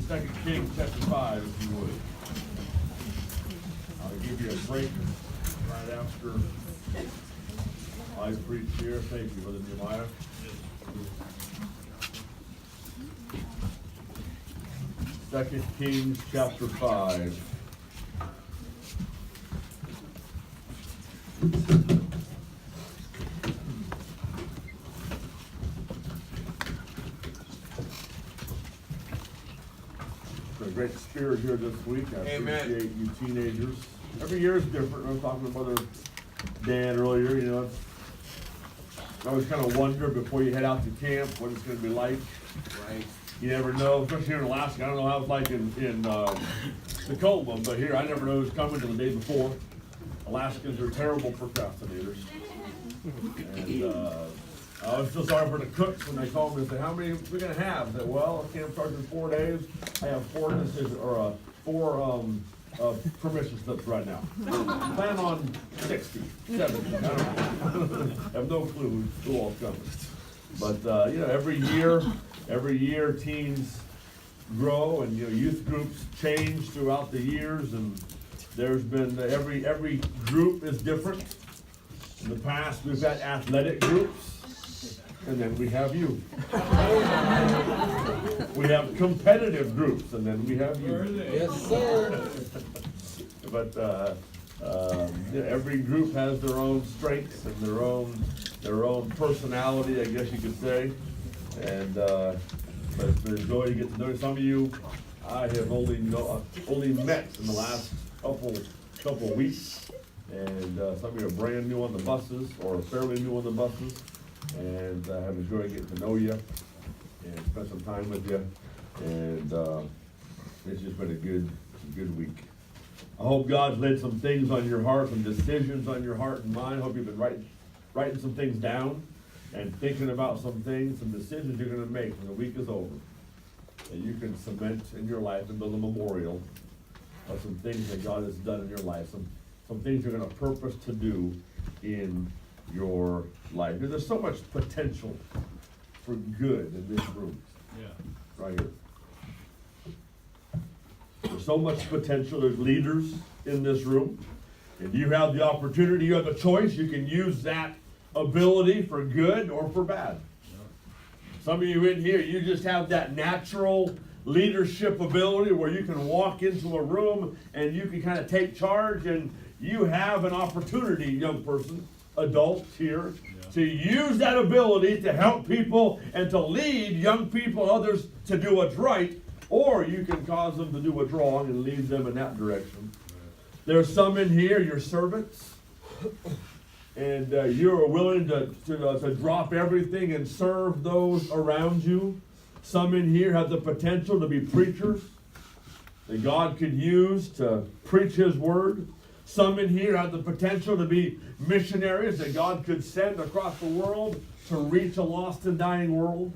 2 Kings chapter 5, if you would. I'll give you a break right after I preach here. Thank you, Brother Nehemiah. 2 Kings chapter 5. A great spirit here this week. I appreciate you teenagers. Every year is different. I was talking to Brother Dan earlier. You know, I always kind of wonder before you head out to camp what it's going to be like. Right. You never know, especially here in Alaska. I don't know how it's like in Tacoma, but here I never know who's coming till the day before. Alaskans are terrible procrastinators. And I was still sorry for the cooks when they called me and said, how many are we going to have? I said, well, camp starts in 4 days. I have four permission slips right now. Plan on 60, 70. I don't know. I have no clue who all's coming. But you know, every year teens grow, and you know, youth groups change throughout the years, and there's been every group is different. In the past, we've had athletic groups. And then we have you. We have competitive groups, and then we have you. Yes, sir. But every group has their own strengths and their own personality, I guess you could say. And but it's been a joy to get to know some of you. I have only met in the last couple weeks, and some of you are brand new on the buses or fairly new on the buses. And I have enjoyed getting to know you and spend some time with you. And it's just been a good week. I hope God's laid some things on your heart, some decisions on your heart and mind. I hope you've been writing some things down and thinking about some things, some decisions you're going to make when the week is over. And you can cement in your life and build a memorial of some things that God has done in your life, some things you're going to purpose to do in your life. There's so much potential for good in this room. Yeah. Right here. There's so much potential. There's leaders in this room. And you have the opportunity, you have the choice. You can use that ability for good or for bad. Yeah. Some of you in here, you just have that natural leadership ability where you can walk into a room and you can kind of take charge, and you have an opportunity, young person, adult here, to use that ability to help people and to lead young people, others, to do what's right, or you can cause them to do what's wrong and lead them in that direction. There's some in here, you're servants, and you're willing to drop everything and serve those around you. Some in here have the potential to be preachers that God could use to preach His word. Some in here have the potential to be missionaries that God could send across the world to reach a lost and dying world.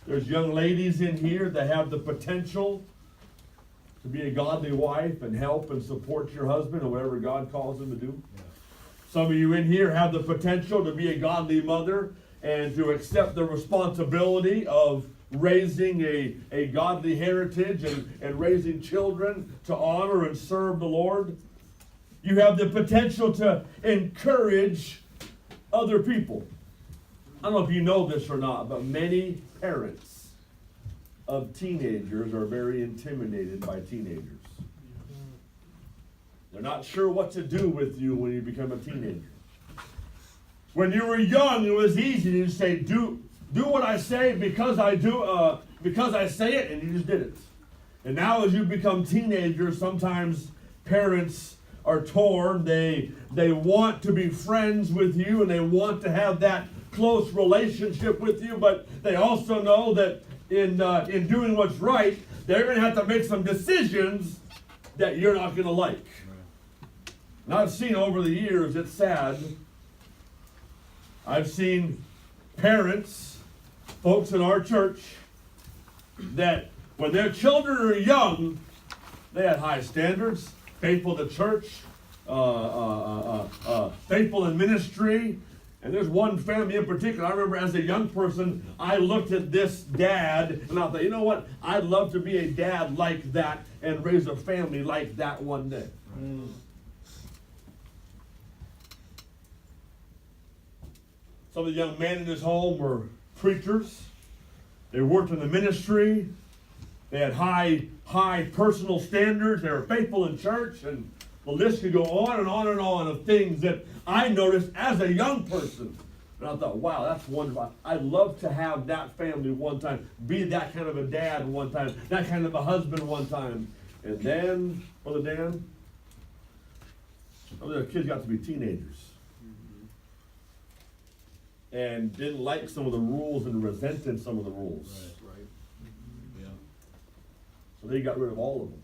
There's young ladies in here that have the potential to be a godly wife and help and support your husband or whatever God calls him to do. Yeah. Some of you in here have the potential to be a godly mother and to accept the responsibility of raising a godly heritage and raising children to honor and serve the Lord. You have the potential to encourage other people. I don't know if you know this or not, but many parents of teenagers are very intimidated by teenagers. They're not sure what to do with you when you become a teenager. When you were young, it was easy to say, do what I say because I say it, and you just did it. And now as you become teenagers, sometimes parents are torn. They want to be friends with you and they want to have that close relationship with you, but they also know that in doing what's right, they're going to have to make some decisions that you're not going to like. And I've seen over the years, it's sad, I've seen parents, folks in our church, that when their children are young, they had high standards, faithful to church, faithful in ministry, And there's one family in particular. I remember as a young person, I looked at this dad and I thought, you know what? I'd love to be a dad like that and raise a family like that one day. Some of the young men in his home were preachers. They worked in the ministry. They had high personal standards. They were faithful in church. And the list could go on and on and on of things that I noticed as a young person. And I thought, wow, that's wonderful. I'd love to have that family one time, be that kind of a dad one time, that kind of a husband one time. And then, Brother Dan, some of the kids got to be teenagers. And didn't like some of the rules and resented some of the rules. Right. Yeah. So they got rid of all of them.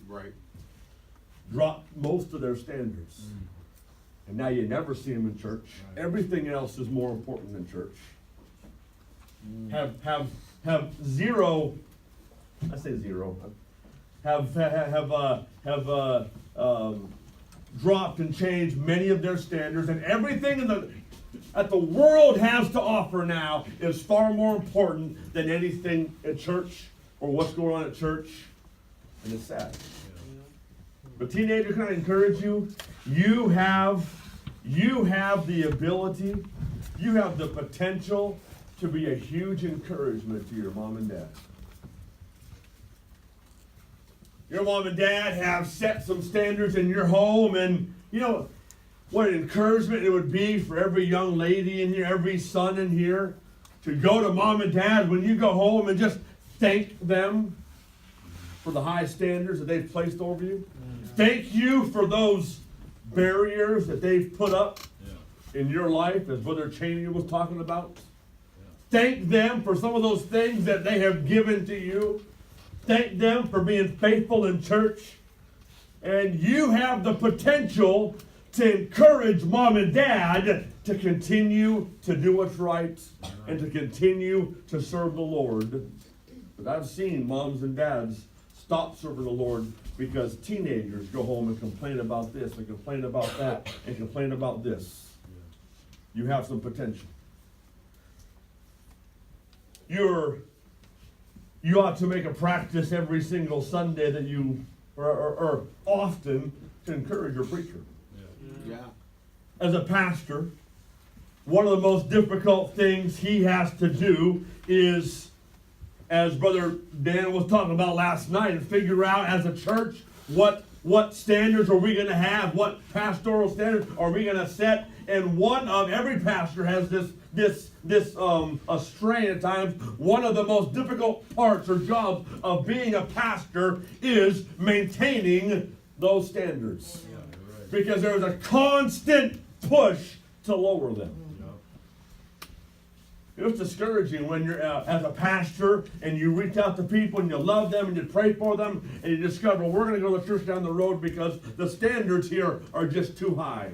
Right. Dropped most of their standards. And now you never see them in church. Right. Everything else is more important than church. Have zero, I say zero, have dropped and changed many of their standards, and everything that the world has to offer now is far more important than anything at church or what's going on at church. And it's sad. But teenager, can I encourage you? You have the ability, you have the potential to be a huge encouragement to your mom and dad. Your mom and dad have set some standards in your home, and you know what an encouragement it would be for every young lady in here, every son in here, to go to mom and dad when you go home and just thank them for the high standards that they've placed over you. Thank you for those barriers that they've put up in your life, as Brother Cheney was talking about. Thank them for some of those things that they have given to you. Thank them for being faithful in church. And you have the potential to encourage mom and dad to continue to do what's right and to continue to serve the Lord. But I've seen moms and dads stop serving the Lord because teenagers go home and complain about this and complain about that and complain about this. You have some potential. You ought to make a practice every single Sunday that you, or often, to encourage your preacher. Yeah. As a pastor, one of the most difficult things he has to do is, as Brother Dan was talking about last night, figure out as a church what standards are we going to have, what pastoral standards are we going to set. And one of every pastor has this a strain at times. One of the most difficult parts or jobs of being a pastor is maintaining those standards. Yeah, right. Because there's a constant push to lower them. It's discouraging when you're as a pastor and you reach out to people and you love them and you pray for them and you discover, well, we're going to go to the church down the road because the standards here are just too high.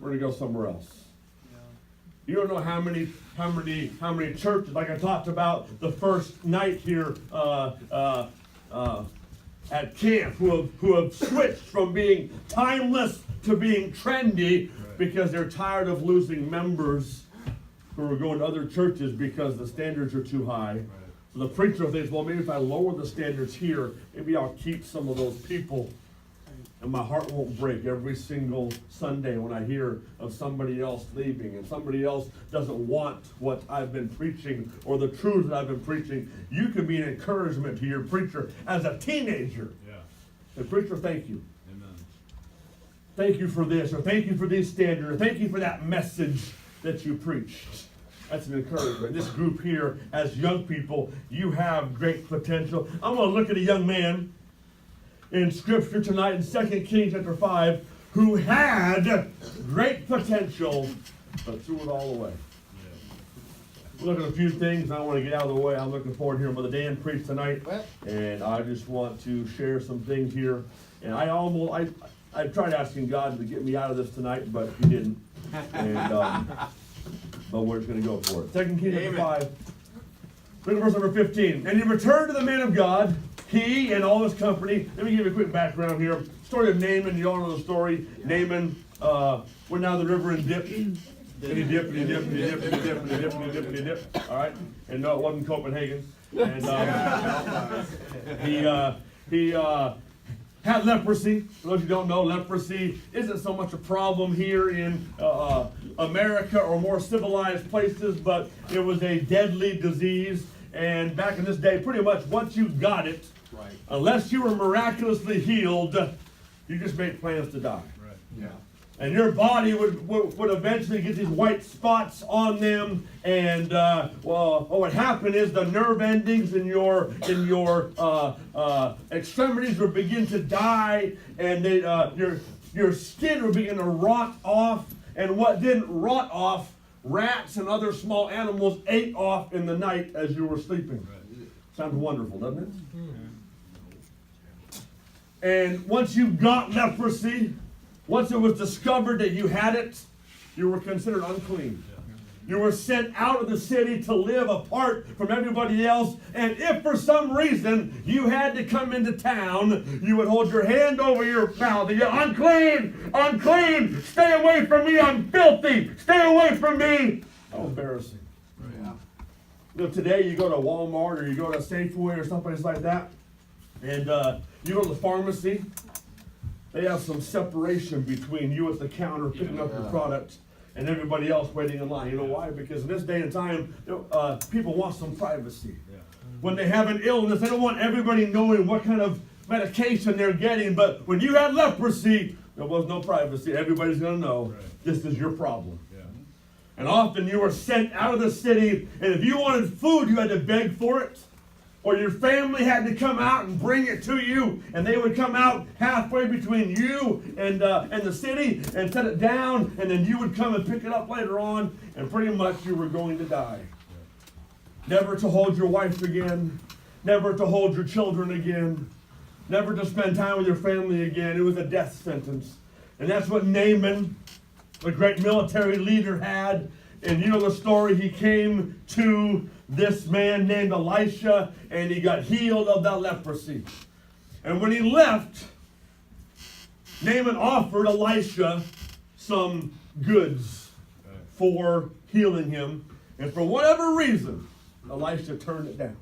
We're going to go somewhere else. You don't know how many churches, like I talked about the first night here at camp, who have switched from being timeless to being trendy because they're tired of losing members who are going to other churches because the standards are too high. So the preacher thinks, well, maybe if I lower the standards here, maybe I'll keep some of those people. And my heart won't break every single Sunday when I hear of somebody else leaving and somebody else doesn't want what I've been preaching or the truth that I've been preaching. You can be an encouragement to your preacher as a teenager. The preacher, thank you. Amen. Thank you for this, or thank you for these standards, or thank you for that message that you preached. That's an encouragement. This group here, as young people, you have great potential. I'm going to look at a young man in Scripture tonight in 2 Kings chapter 5 who had great potential, but threw it all away. We'll look at a few things. I want to get out of the way. I'm looking forward to hearing Brother Dan preach tonight, and I just want to share some things here. And I tried asking God to get me out of this tonight, but He didn't. And but we're just going to go for it. 2 Kings chapter 5. Look at verse number 15. And he returned to the man of God, he and all his company. Let me give you a quick background here. Story of Naaman. You all know the story. Yeah. Naaman went down the river and dipped And he dipped, and he dipped, and he dipped, and he dipped, and he dipped, and he dipped, and he dipped. All right? And no, it wasn't Copenhagen. And he had leprosy. For those who don't know, leprosy isn't so much a problem here in America or more civilized places, but it was a deadly disease. And back in this day, pretty much once you got it, Right. unless you were miraculously healed, you just made plans to die. Right. Yeah. And your body would eventually get these white spots on them, and what would happen is the nerve endings in your extremities would begin to die, and they, your skin would begin to rot off. And what didn't rot off, rats and other small animals ate off in the night as you were sleeping. Right. Sounds wonderful, doesn't it? And once you got leprosy, once it was discovered that you had it, you were considered unclean. You were sent out of the city to live apart from everybody else. And if for some reason you had to come into town, you would hold your hand over your mouth and yell, "Unclean! Unclean! Stay away from me! I'm filthy! Stay away from me!" How embarrassing. Yeah. You know, today you go to Walmart or you go to Safeway or someplace like that, and you go to the pharmacy. They have some separation between you at the counter picking up your product and everybody else waiting in line. You know why? Because in this day and time, people want some privacy. Yeah. When they have an illness, they don't want everybody knowing what kind of medication they're getting. But when you had leprosy, there was no privacy. Everybody's going to know this is your problem. Yeah. And often you were sent out of the city, and if you wanted food, you had to beg for it. Or your family had to come out and bring it to you, and they would come out halfway between you and the city and set it down, and then you would come and pick it up later on, and pretty much you were going to die. Never to hold your wife again, never to hold your children again, never to spend time with your family again. It was a death sentence. And that's what Naaman, the great military leader, had. And you know the story, he came to this man named Elisha, and he got healed of that leprosy. And when he left, Naaman offered Elisha some goods for healing him. And for whatever reason, Elisha turned it down.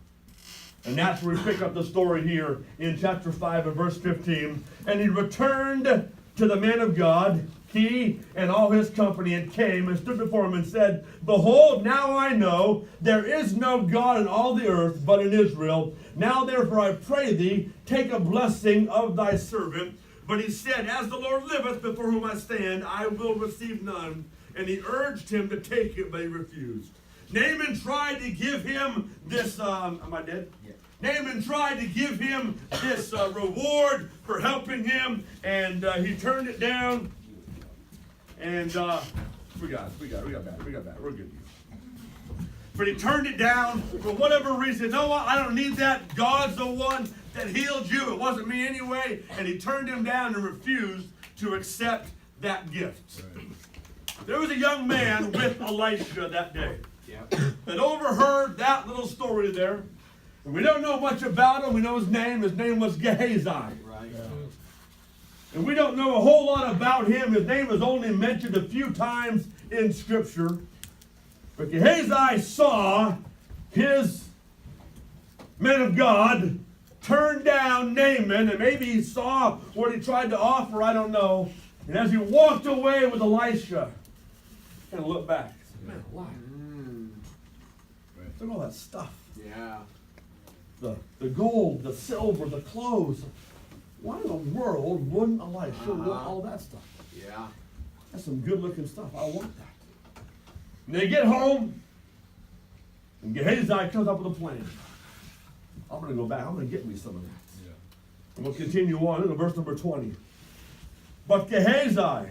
And that's where we pick up the story here in chapter 5 and verse 15. And he returned to the man of God, he and all his company, and came and stood before him and said, "Behold, now I know there is no God in all the earth but in Israel. Now therefore I pray thee, take a blessing of thy servant." But he said, "As the Lord liveth, before whom I stand, I will receive none." And he urged him to take it, but he refused. Naaman tried to give him this, am I dead? Yeah. Naaman tried to give him this reward for helping him, and he turned it down. And we got that. We're good. But he turned it down for whatever reason. No, I don't need that. God's the one that healed you. It wasn't me anyway. And he turned him down and refused to accept that gift. Right. There was a young man with Elisha that day that overheard that little story there. And we don't know much about him. We know his name. His name was Gehazi. Right. And we don't know a whole lot about him. His name is only mentioned a few times in Scripture. But Gehazi saw his man of God turn down Naaman, and maybe he saw what he tried to offer, I don't know. And as he walked away with Elisha, he kind of looked back. He said, "Man, why? Look at all that stuff. Yeah. The gold, the silver, the clothes. Why in the world wouldn't Elisha want all that stuff? Yeah. That's some good-looking stuff. I want that." And they get home, and Gehazi comes up with a plan. I'm going to go back. I'm going to get me some of that. Yeah. And we'll continue on in verse number 20. But Gehazi,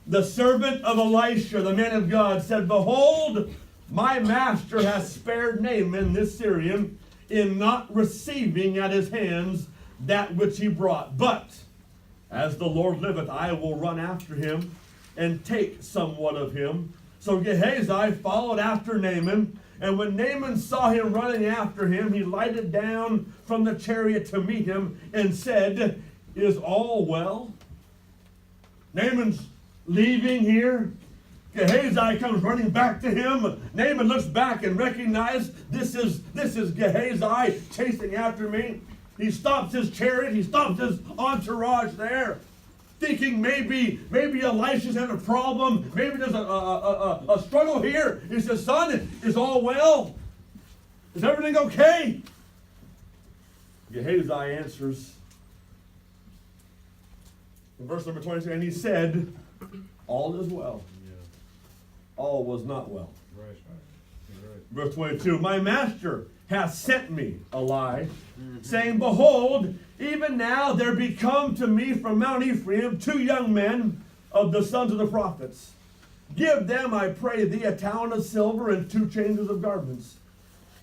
the servant of Elisha, the man of God, said, "Behold, my master hath spared Naaman this Syrian in not receiving at his hands that which he brought. But as the Lord liveth, I will run after him and take somewhat of him." So Gehazi followed after Naaman, and when Naaman saw him running after him, he lighted down from the chariot to meet him and said, "Is all well?" Naaman's leaving here, Gehazi comes running back to him. Naaman looks back and recognizes this is Gehazi chasing after me. He stops his chariot. He stops his entourage there, thinking maybe Elisha's had a problem. Maybe there's a struggle here. He says, son, is all well? Is everything okay? Gehazi answers in verse number 22, and he said, all is well. All was not well. Right. Verse 22, my master hath sent me a lie, saying, behold, even now there be come to me from Mount Ephraim 2 young men of the sons of the prophets. Give them, I pray thee, a talent of silver and 2 changes of garments.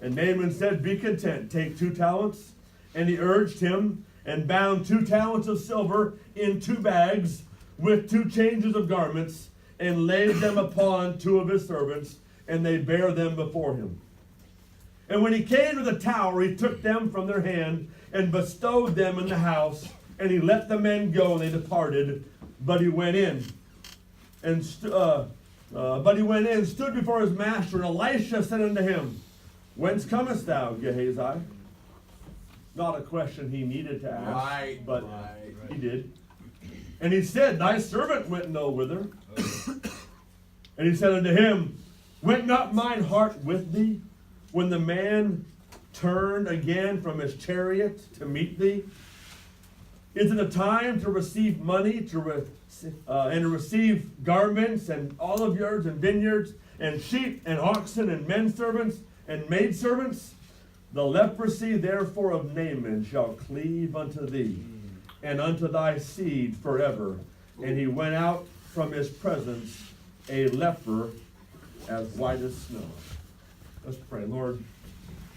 And Naaman said, be content, take 2 talents. And he urged him, and bound 2 talents of silver in 2 bags with 2 changes of garments, and laid them upon 2 of his servants, and they bare them before him. And when he came to the tower, he took them from their hand, and bestowed them in the house, and he let the men go, and they departed. But he went in, and stood before his master, and Elisha said unto him, whence comest thou, Gehazi? Not a question he needed to ask, Right, but right. he did. And he said, thy servant went no whither. And he said unto him, went not mine heart with thee when the man turned again from his chariot to meet thee? Is it a time to receive money, and to receive garments and olive yards and vineyards and sheep and oxen and men servants and maidservants? The leprosy therefore of Naaman shall cleave unto thee, and unto thy seed forever. And he went out from his presence a leper as white as snow. Let's pray. Lord,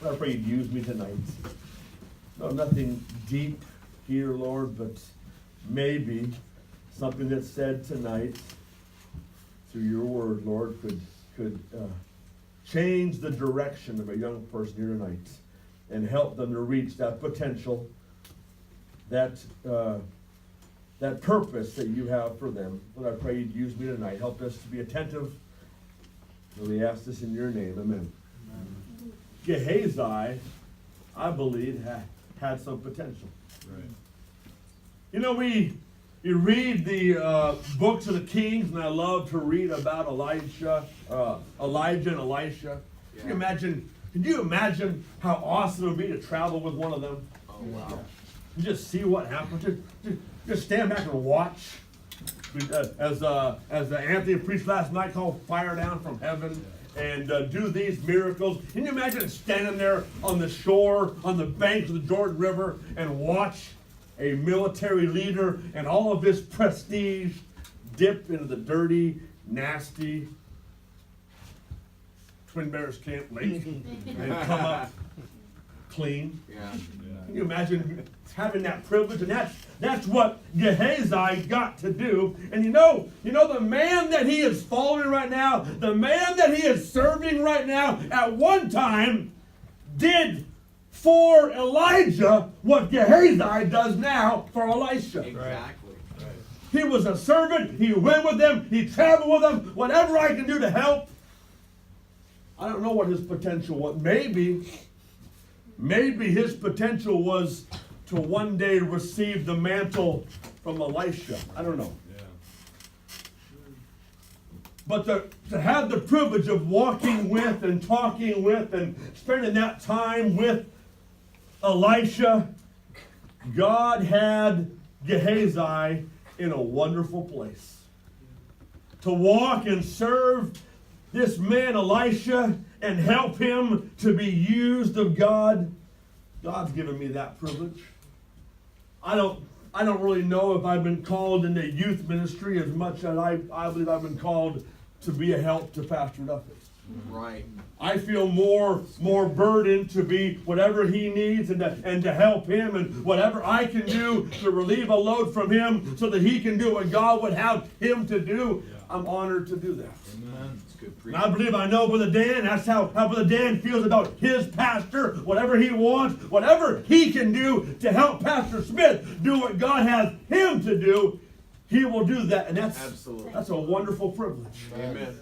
I pray you'd use me tonight. No, nothing deep here, Lord, but maybe something that's said tonight through your word, Lord, could change the direction of a young person here tonight and help them to reach that potential, that purpose that you have for them. Lord, I pray you'd use me tonight. Help us to be attentive. And we ask this in your name. Amen. Gehazi, I believe, had some potential. Right. You know, you read the books of the Kings, and I love to read about Elijah and Elisha. Yeah. Can you imagine how awesome it would be to travel with one of them? Oh, wow. You just see what happens. Just stand back and watch. As Anthony preached last night, called fire down from heaven, and do these miracles. Can you imagine standing there on the shore, on the banks of the Jordan River, and watch a military leader and all of his prestige dip into the dirty, nasty Twin Bears Camp Lake and come up clean? Yeah. Can you imagine having that privilege? And that's what Gehazi got to do. And you know the man that he is following right now, the man that he is serving right now, at one time did for Elijah what Gehazi does now for Elisha. Exactly. Right. He was a servant. He went with them. He traveled with them. Whatever I can do to help. I don't know what his potential was. Maybe his potential was to one day receive the mantle from Elisha. I don't know. Yeah. But to have the privilege of walking with and talking with and spending that time with Elisha, God had Gehazi in a wonderful place. To walk and serve this man Elisha and help him to be used of God. God's given me that privilege. I don't really know if I've been called into youth ministry as much as I believe I've been called to be a help to Pastor Duffett. Right. I feel more burdened to be whatever he needs and to help him, and whatever I can do to relieve a load from him so that he can do what God would have him to do. I'm honored to do that. Amen. It's good And preaching. I believe I know Brother Dan. That's how Brother Dan feels about his pastor. Whatever he wants, whatever he can do to help Pastor Smith do what God has him to do, He will do that, and Absolutely. that's a wonderful privilege. Amen.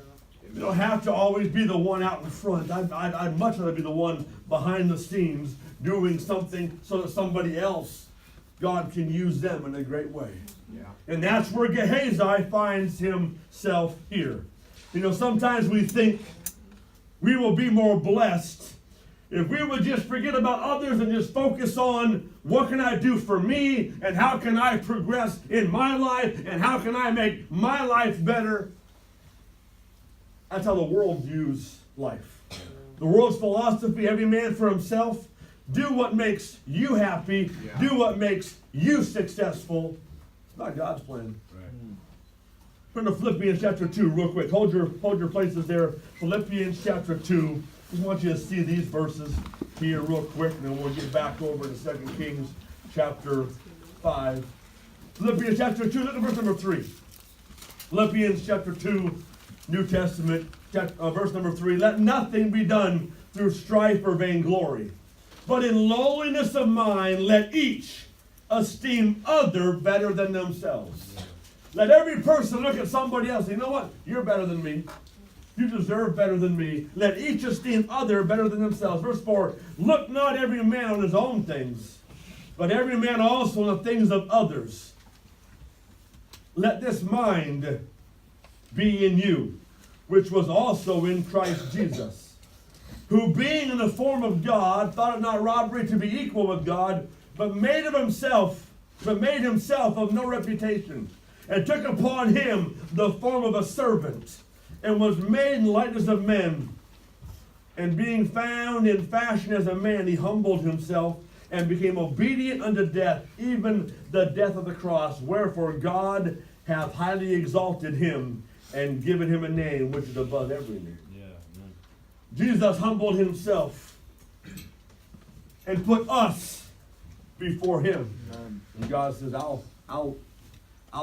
You don't have to always be the one out in front. I'd much rather be the one behind the scenes doing something so that somebody else, God can use them in a great way. Yeah. And that's where Gehazi finds himself here. You know, sometimes we think we will be more blessed if we would just forget about others and just focus on what can I do for me and how can I progress in my life and how can I make my life better. That's how the world views life. The world's philosophy, every man for himself. Do what makes you happy. Yeah. Do what makes you successful. It's not God's plan. Right. Turn to Philippians chapter 2 real quick. Hold your places there. Philippians chapter 2. Just want you to see these verses here real quick, and then we'll get back over to 2 Kings chapter 5. Philippians chapter 2, look at verse number 3. Philippians chapter 2, New Testament, verse number 3. Let nothing be done through strife or vainglory, but in lowliness of mind let each esteem other better than themselves. Let every person look at somebody else and say, you know what? You're better than me. You deserve better than me. Let each esteem other better than themselves. Verse 4, look not every man on his own things, but every man also on the things of others. Let this mind be in you, which was also in Christ Jesus, who being in the form of God, thought it not robbery to be equal with God, but made himself of no reputation, and took upon him the form of a servant, and was made in likeness of men. And being found in fashion as a man, he humbled himself, and became obedient unto death, even the death of the cross. Wherefore God hath highly exalted him, and given him a name which is above every name. Yeah. Amen. Jesus humbled himself and put us before him. And God says, I'll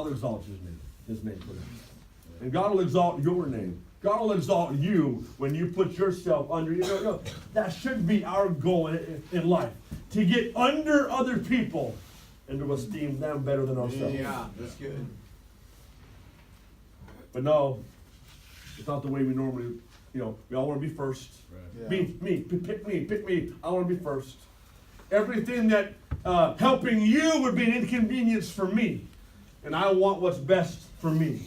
exalt his name for that. And God will exalt your name. God will exalt you when you put yourself under. You know, that should be our goal in life. To get under other people and to esteem them better than ourselves. Yeah, that's good. But no, it's not the way we normally, we all want to be first. Right. Me, pick me. I want to be first. Everything that helping you would be an inconvenience for me. And I want what's best for me.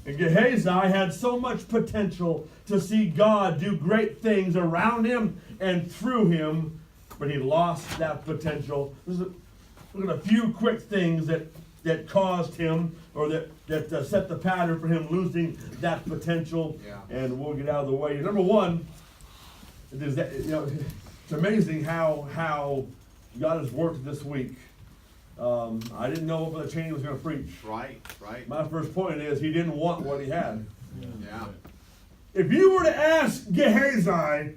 And Gehazi had so much potential to see God do great things around him and through him, but he lost that potential. Look at a few quick things that caused him, or that set the pattern for him losing that potential. Yeah. And we'll get out of the way. Number one, is that, it's amazing how God has worked this week. I didn't know what the chain was going to preach. Right. My first point is he didn't want what he had. Yeah. If you were to ask Gehazi,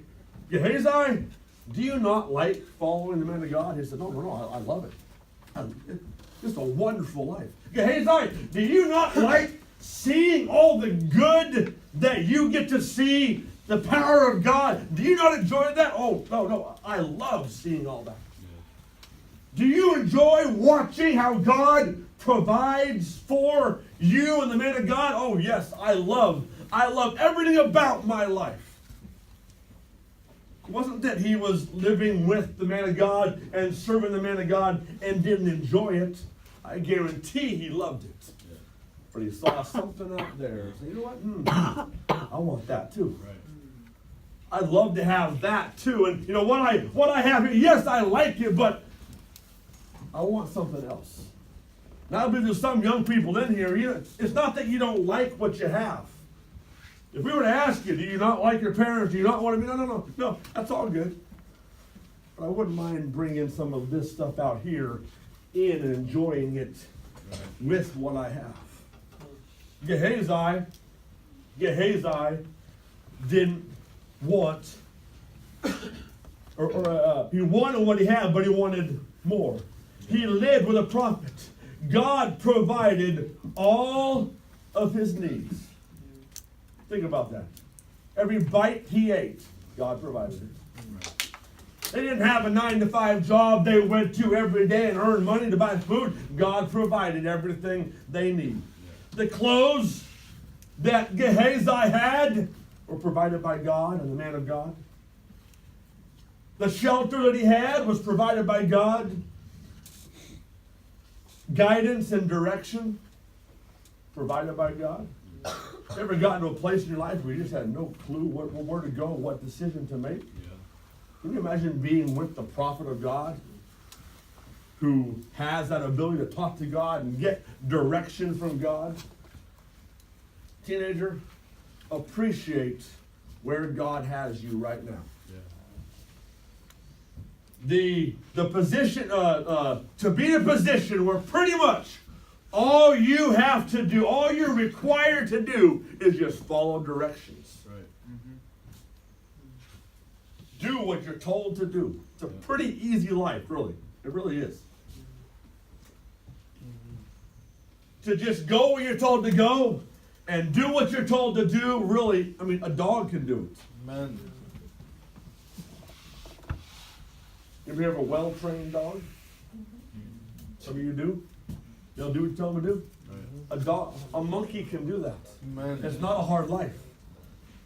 do you not like following the man of God? He said, no, I love it. It's just a wonderful life. Gehazi, do you not like seeing all the good that you get to see, the power of God? Do you not enjoy that? Oh, no, I love seeing all that. Do you enjoy watching how God provides for you and the man of God? Oh, yes, I love everything about my life. It wasn't that he was living with the man of God and serving the man of God and didn't enjoy it. I guarantee he loved it. Yeah. But he saw something out there. So, you know what? I want that too. Right. I'd love to have that too. And what I have here, yes, I like it, but I want something else. Now, I believe there's some young people in here, it's not that you don't like what you have. If we were to ask you, do you not like your parents? Do you not want to be? No, that's all good. But I wouldn't mind bringing some of this stuff out here in and enjoying it with what I have. Gehazi didn't want, he wanted what he had, but he wanted more. He lived with a prophet. God provided all of his needs. Think about that. Every bite he ate, God provided it. They didn't have a 9-to-5 job they went to every day and earned money to buy food. God provided everything they need. The clothes that Gehazi had were provided by God and the man of God. The shelter that he had was provided by God. Guidance and direction provided by God. Ever gotten to a place in your life where you just had no clue where to go, what decision to make? Yeah. Can you imagine being with the prophet of God who has that ability to talk to God and get direction from God? Teenager, appreciate where God has you right now. Yeah. The position, to be in a position where pretty much all you have to do, all you're required to do is just follow directions. Right. Do what you're told to do. It's a pretty easy life, really. It really is. To just go where you're told to go and do what you're told to do, really, I mean, a dog can do it. Amen. You ever have a well-trained dog? Some of you do. They'll do what you tell them to do. Right. A monkey can do that. Amen. It's not a hard life.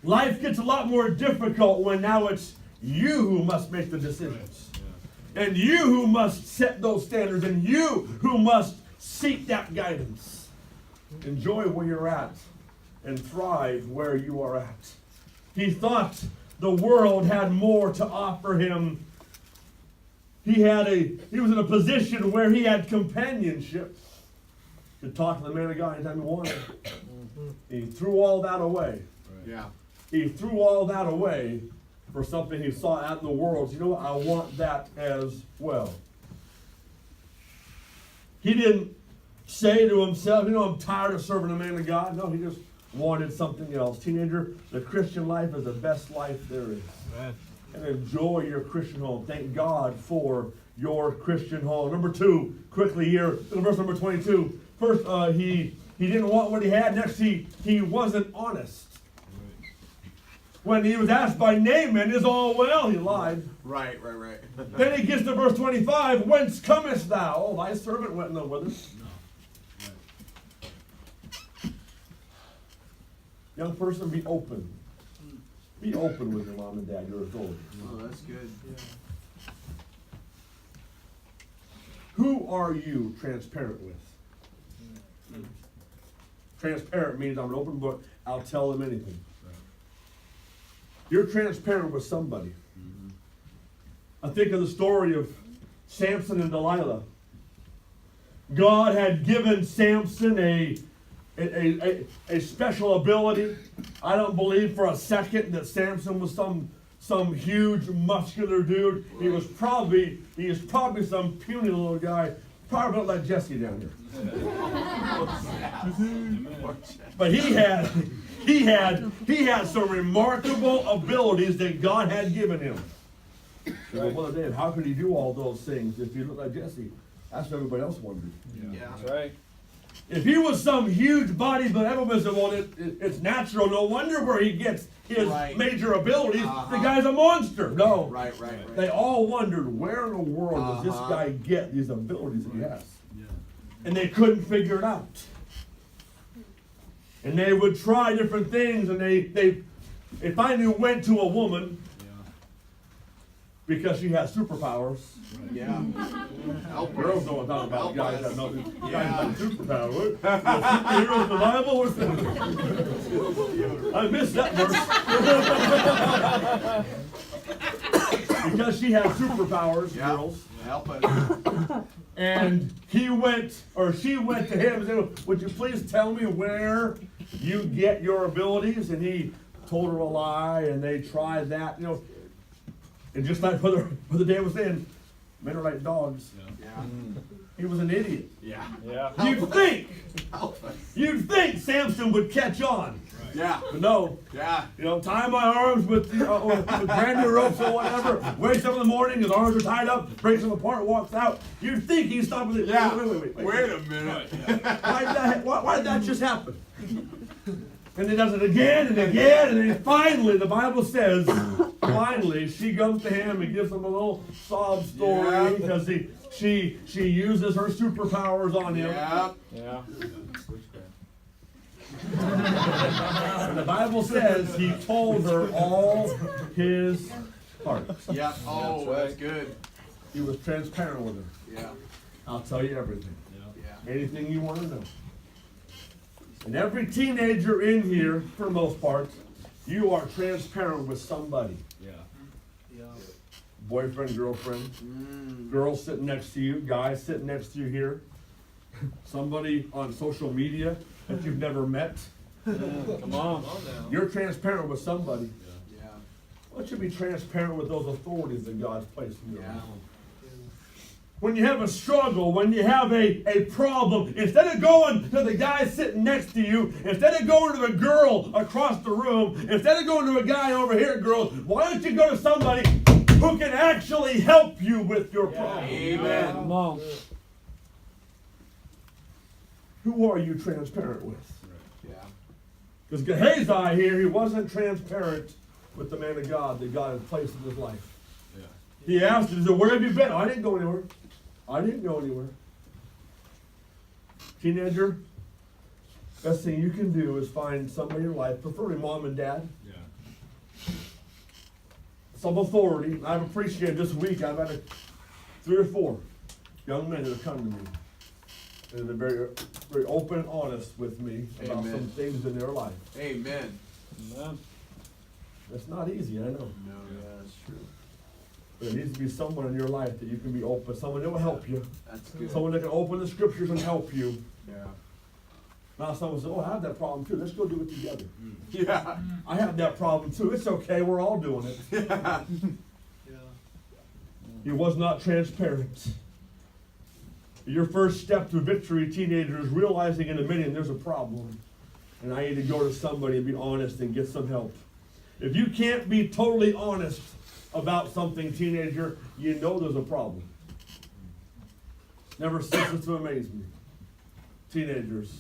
Life gets a lot more difficult when now it's you who must make the decisions. Yeah. And you who must set those standards. And you who must seek that guidance. Enjoy where you're at. And thrive where you are at. He thought the world had more to offer him. He was in a position where he had companionship. Could talk to the man of God anytime he wanted. He threw all that away. Right. Yeah. He threw all that away for something he saw out in the world. You know what? I want that as well. He didn't say to himself, you know, I'm tired of serving the man of God. No, he just wanted something else. Teenager, the Christian life is the best life there is. Right. And enjoy your Christian home. Thank God for your Christian home. Number 2, quickly here, verse number 22. First, he didn't want what he had. Next, he wasn't honest. Right. When he was asked by Naaman, is all well? He lied. Right. Then he gets to verse 25. Whence comest thou? Oh, thy servant went no whither. No. Right. Young person, be open. Be open with your mom and dad, your authority. Oh, that's good. Who are you transparent with? Transparent means I'm an open book. I'll tell them anything. Right. You're transparent with somebody. I think of the story of Samson and Delilah. God had given Samson a special ability. I don't believe for a second that Samson was some huge muscular dude. He is probably some puny little guy, probably not like Jesse down here. But he had some remarkable abilities that God had given him. Well, Brother Dave, how could he do all those things if he looked like Jesse? That's what everybody else wondered. Yeah. That's right. If he was some huge body, but everybody's well, it's natural. No wonder where he gets his Right. major abilities. The guy's a monster. No. Right. They all wondered, where in the world does this Uh-huh. guy get these abilities that he has? Yeah. And they couldn't figure it out. And they would try different things, and they finally went to a woman Yeah. because she has superpowers. Right. Yeah. Help Girls us. don't talk about Help guys us. that know guys Yeah. have superpowers. Superheroes in the Bible? What's that? I missed that verse. Because she has superpowers, Yeah. girls. Help us. And she went to him and said, would you please tell me where you get your abilities? And he told her a lie, and they tried that, you know. And just like Brother Dan was saying, men are like dogs. Yeah. Yeah. He was an idiot. Yeah. Yeah. Help us. You'd think Samson would catch on. Yeah. But no, Yeah. you know, tie my arms with brand new ropes or whatever. Wakes up in the morning, his arms are tied up, breaks them apart, walks out. You'd think he'd stop with it. Yeah. Wait. Wait a minute. Why did that just happen? And he does it again and again, and then finally the Bible says finally, she comes to him and gives him a little sob story because she uses her superpowers on him. Yeah. Yeah. And the Bible says he told her all his heart. Yeah. Oh, that's good. He was transparent with her. Yeah. I'll tell you everything. Yeah. Anything you want to know. And every teenager in here, for the most part, you are transparent with somebody. Yeah. Boyfriend, girlfriend, girl sitting next to you, guy sitting next to you here, somebody on social media that you've never met. Come on. You're transparent with somebody. Yeah. Why don't you be transparent with those authorities that God's placed in your Yeah. life? When you have a struggle, when you have a problem, instead of going to the guy sitting next to you, instead of going to the girl across the room, instead of going to a guy over here, girls, why don't you go to somebody who can actually help you with your problem? Amen. Come on. Who are you transparent with? Yeah. Because Gehazi here, he wasn't transparent with the man of God that God had placed in his life. Yeah. He asked him, he said, where have you been? I didn't go anywhere. I didn't go anywhere. Teenager, best thing you can do is find somebody in your life, preferably mom and dad, Yeah. some authority. I've appreciated this week, I've had 3 or 4 young men that have come to me. And they're very, very open and honest with me about Amen. some things in their life. Amen. Amen. That's not easy, I know. No, yeah, that's true. But there needs to be someone in your life that you can be open, someone that will help you, That's good. someone that can open the scriptures and help you. Yeah. Now someone says, oh, I have that problem too, let's go do it together. Yeah. I have that problem too, it's okay, we're all doing it. Yeah. He was not transparent. Your first step to victory, teenager, is realizing and admitting there's a problem. And I need to go to somebody and be honest and get some help. If you can't be totally honest about something, teenager, you know there's a problem. Never ceases to amaze me. Teenagers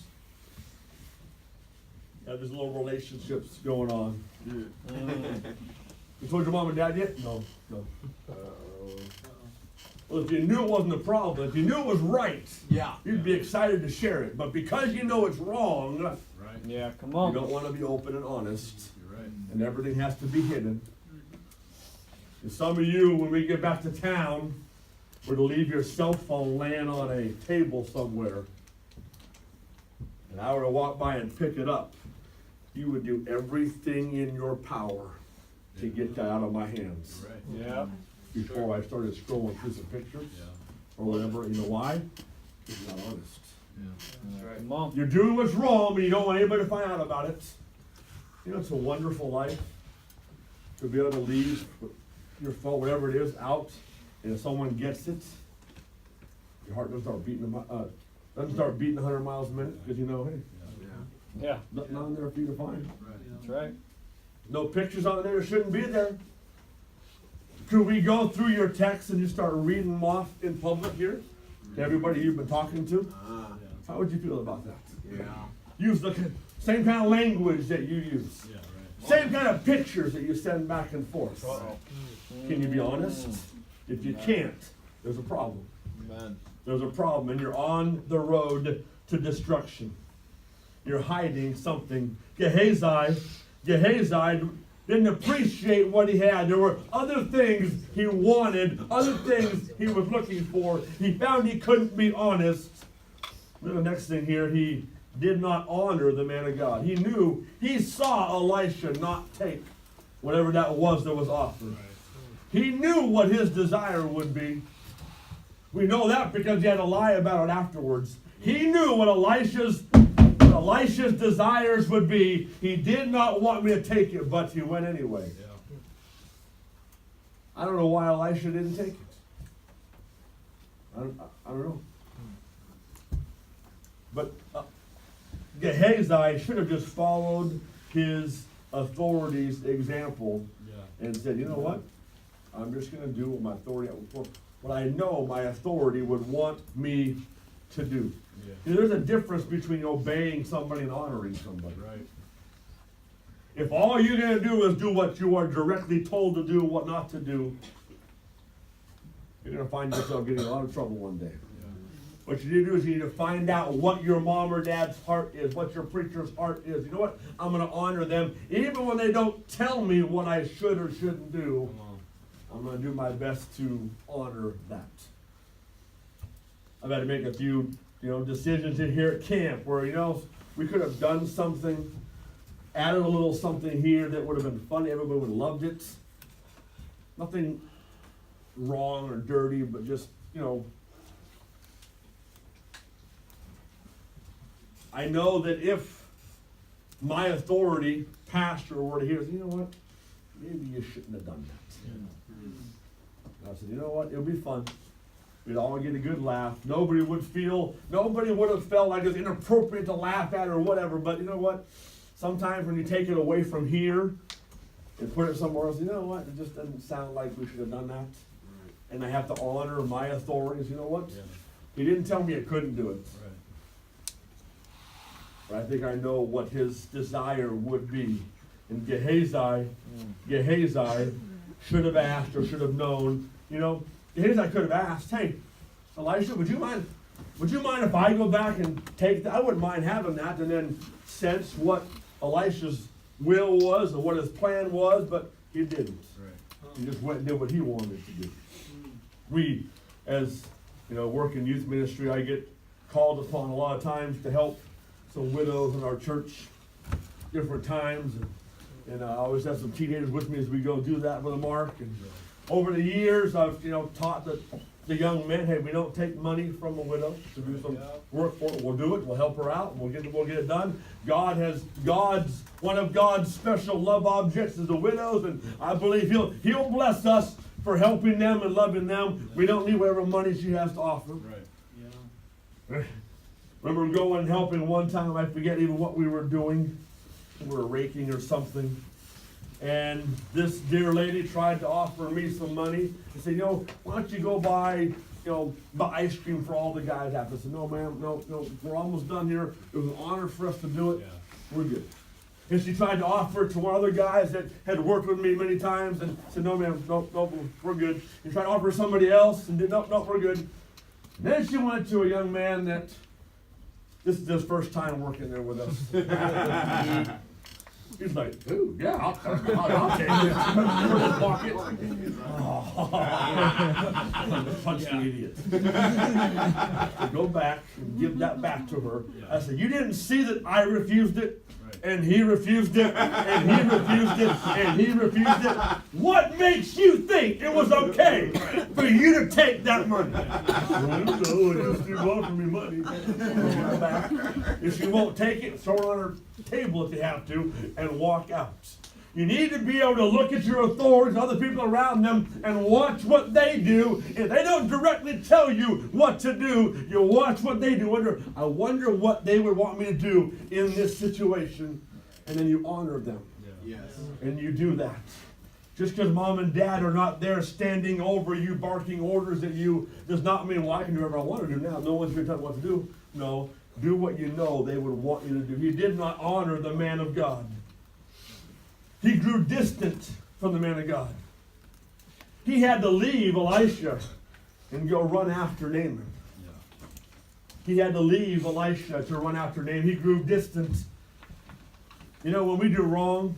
have these little relationships going on. You told your mom and dad yet? No. Well, if you knew it wasn't a problem, if you knew it was right, Yeah. you'd be excited to share it. But because you know it's wrong, Right. Yeah, come you on. don't want to be open and honest. You're right. And everything has to be hidden. And some of you, when we get back to town, were to leave your cell phone laying on a table somewhere, and I were to walk by and pick it up, you would do everything in your power to get that out of my hands. You're right. Yeah. Before I started scrolling through some pictures Yeah. or whatever. You know why? Because you're not honest. Yeah. Come on. You're doing what's wrong, but you don't want anybody to find out about it. You know, it's a wonderful life to be able to leave your phone, whatever it is, out, and if someone gets it, your heart doesn't start beating 100 miles a minute because you know, hey, Yeah. Yeah. nothing on there for you to find. Right. That's right. No pictures on there that shouldn't be there. Could we go through your texts and just start reading them off in public here to everybody you've been talking to? How would you feel about that? Yeah. Use the same kind of language that you use. Yeah. Right. Same kind of pictures that you send back and forth. Can you be honest? If you can't, there's a problem. Amen. There's a problem, and you're on the road to destruction. You're hiding something. Gehazi didn't appreciate what he had. There were other things he wanted, other things he was looking for. He found he couldn't be honest. Then the next thing here, he did not honor the man of God. He saw Elisha not take whatever that was offered. He knew what his desire would be. We know that because he had to lie about it afterwards. He knew what Elisha's desires would be. He did not want me to take it, but he went anyway. Yeah. I don't know why Elisha didn't take it. I don't know. But Gehazi should have just followed his authority's example Yeah. and said, you know what? I'm just going to do what my authority, what I know my authority would want me to do. Yeah. You know, there's a difference between obeying somebody and honoring somebody. Right. If all you're going to do is do what you are directly told to do, what not to do, you're going to find yourself getting in a lot of trouble one day. What you need to do is you need to find out what your mom or dad's heart is, what your preacher's heart is. You know what? I'm going to honor them. Even when they don't tell me what I should or shouldn't do, I'm going to do my best to honor that. I've had to make a few, decisions in here at camp where, we could have done something, added a little something here that would have been funny. Everybody would have loved it. Nothing wrong or dirty, but just, I know that if my authority, pastor, were to hear, you know what, maybe you shouldn't have done that. And I said, you know what, it'll be fun. We'd all get a good laugh. Nobody would have felt like it's inappropriate to laugh at or whatever, but you know what, sometimes when you take it away from here and put it somewhere else, you know what, it just doesn't sound like we should have done that. And I have to honor my authorities. You know what? Yeah. He didn't tell me I couldn't do it. Right. But I think I know what his desire would be. And Gehazi should have asked or should have known. Gehazi could have asked, hey, Elisha, would you mind if I go back and take that? I wouldn't mind having that, and then sense what Elisha's will was and what his plan was, but he didn't. Right. He just went and did what he wanted to do. We, as work in youth ministry, I get called upon a lot of times to help some widows in our church, different times, and I always have some teenagers with me as we go do that with Mark. And over the years, I've taught the young men, hey, we don't take money from a widow to do some work for it. We'll do it. We'll help her out. We'll get it done. One of God's special love objects is the widows, and I believe He'll bless us for helping them and loving them. We don't need whatever money she has to offer. Right. Yeah. Remember going and helping one time, I forget even what we were doing. We were raking or something. And this dear lady tried to offer me some money. She said, why don't you go buy ice cream for all the guys after. I said, no, ma'am, no, we're almost done here. It was an honor for us to do it. Yeah. We're good. And she tried to offer it to one other guys that had worked with me many times and said, no, ma'am, no, we're good. And tried to offer somebody else and did, no, we're good. And then she went to a young man that, this is his first time working there with us. He's like, ooh, yeah, I'll take it. Put his pocket. Punch the idiot. So go back and give that back to her. I said, you didn't see that I refused it? And he refused it, and he refused it, and he refused it. What makes you think it was okay for you to take that money? Well, just you offer me money. Back. If she won't take it, throw it on her table if you have to, and walk out. You need to be able to look at your authorities, other people around them, and watch what they do. If they don't directly tell you what to do, you watch what they do. I wonder what they would want me to do in this situation. And then you honor them. Yeah. Yes. And you do that. Just because mom and dad are not there standing over you, barking orders at you, does not mean, well, I can do whatever I want to do now. No one's going to tell me what to do. No. Do what you know they would want you to do. He did not honor the man of God. He grew distant from the man of God. He had to leave Elisha and go run after Naaman. Yeah. He had to leave Elisha to run after Naaman. He grew distant. When we do wrong,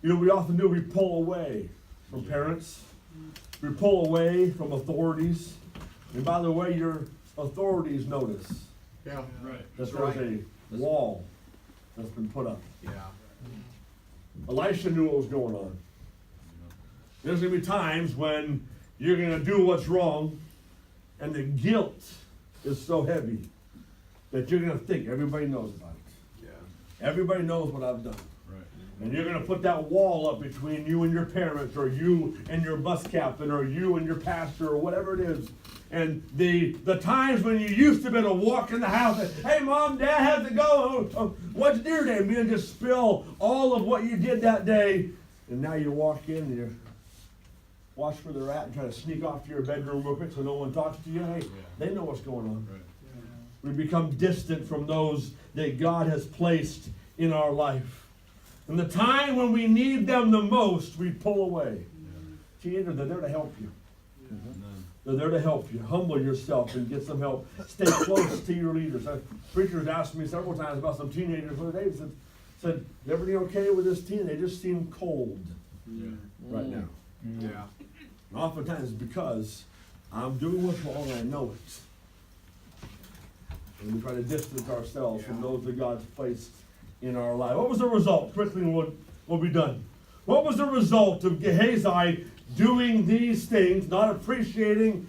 we often do, we pull away from parents. We pull away from authorities. And by the way, your authorities notice. Yeah, right. That there's a wall that's been put up. Yeah. Elisha knew what was going on. There's going to be times when you're going to do what's wrong, and the guilt is so heavy that you're going to think everybody knows about it. Yeah. Everybody knows what I've done. Right. And you're going to put that wall up between you and your parents, or you and your bus captain, or you and your pastor, or whatever it is. And the times when you used to be able to walk in the house and, hey, Mom, Dad, have to go. What's dinner day? And then just spill all of what you did that day. And now you walk in and you watch where they're at and try to sneak off to your bedroom real quick so no one talks to you. Hey, they know what's going on. Right. We become distant from those that God has placed in our life. In the time when we need them the most, we pull away. Teenagers, they're there to help you. They're there to help you. Humble yourself and get some help. Stay close to your leaders. Preachers asked me several times about some teenagers the other day. Said, is everything okay with this teen? They just seem cold right now. Yeah. And oftentimes it's because I'm doing what's wrong and I know it. And we try to distance ourselves from those that God's placed in our life. What was the result? Quickly, we'll be done. What was the result of Gehazi doing these things, not appreciating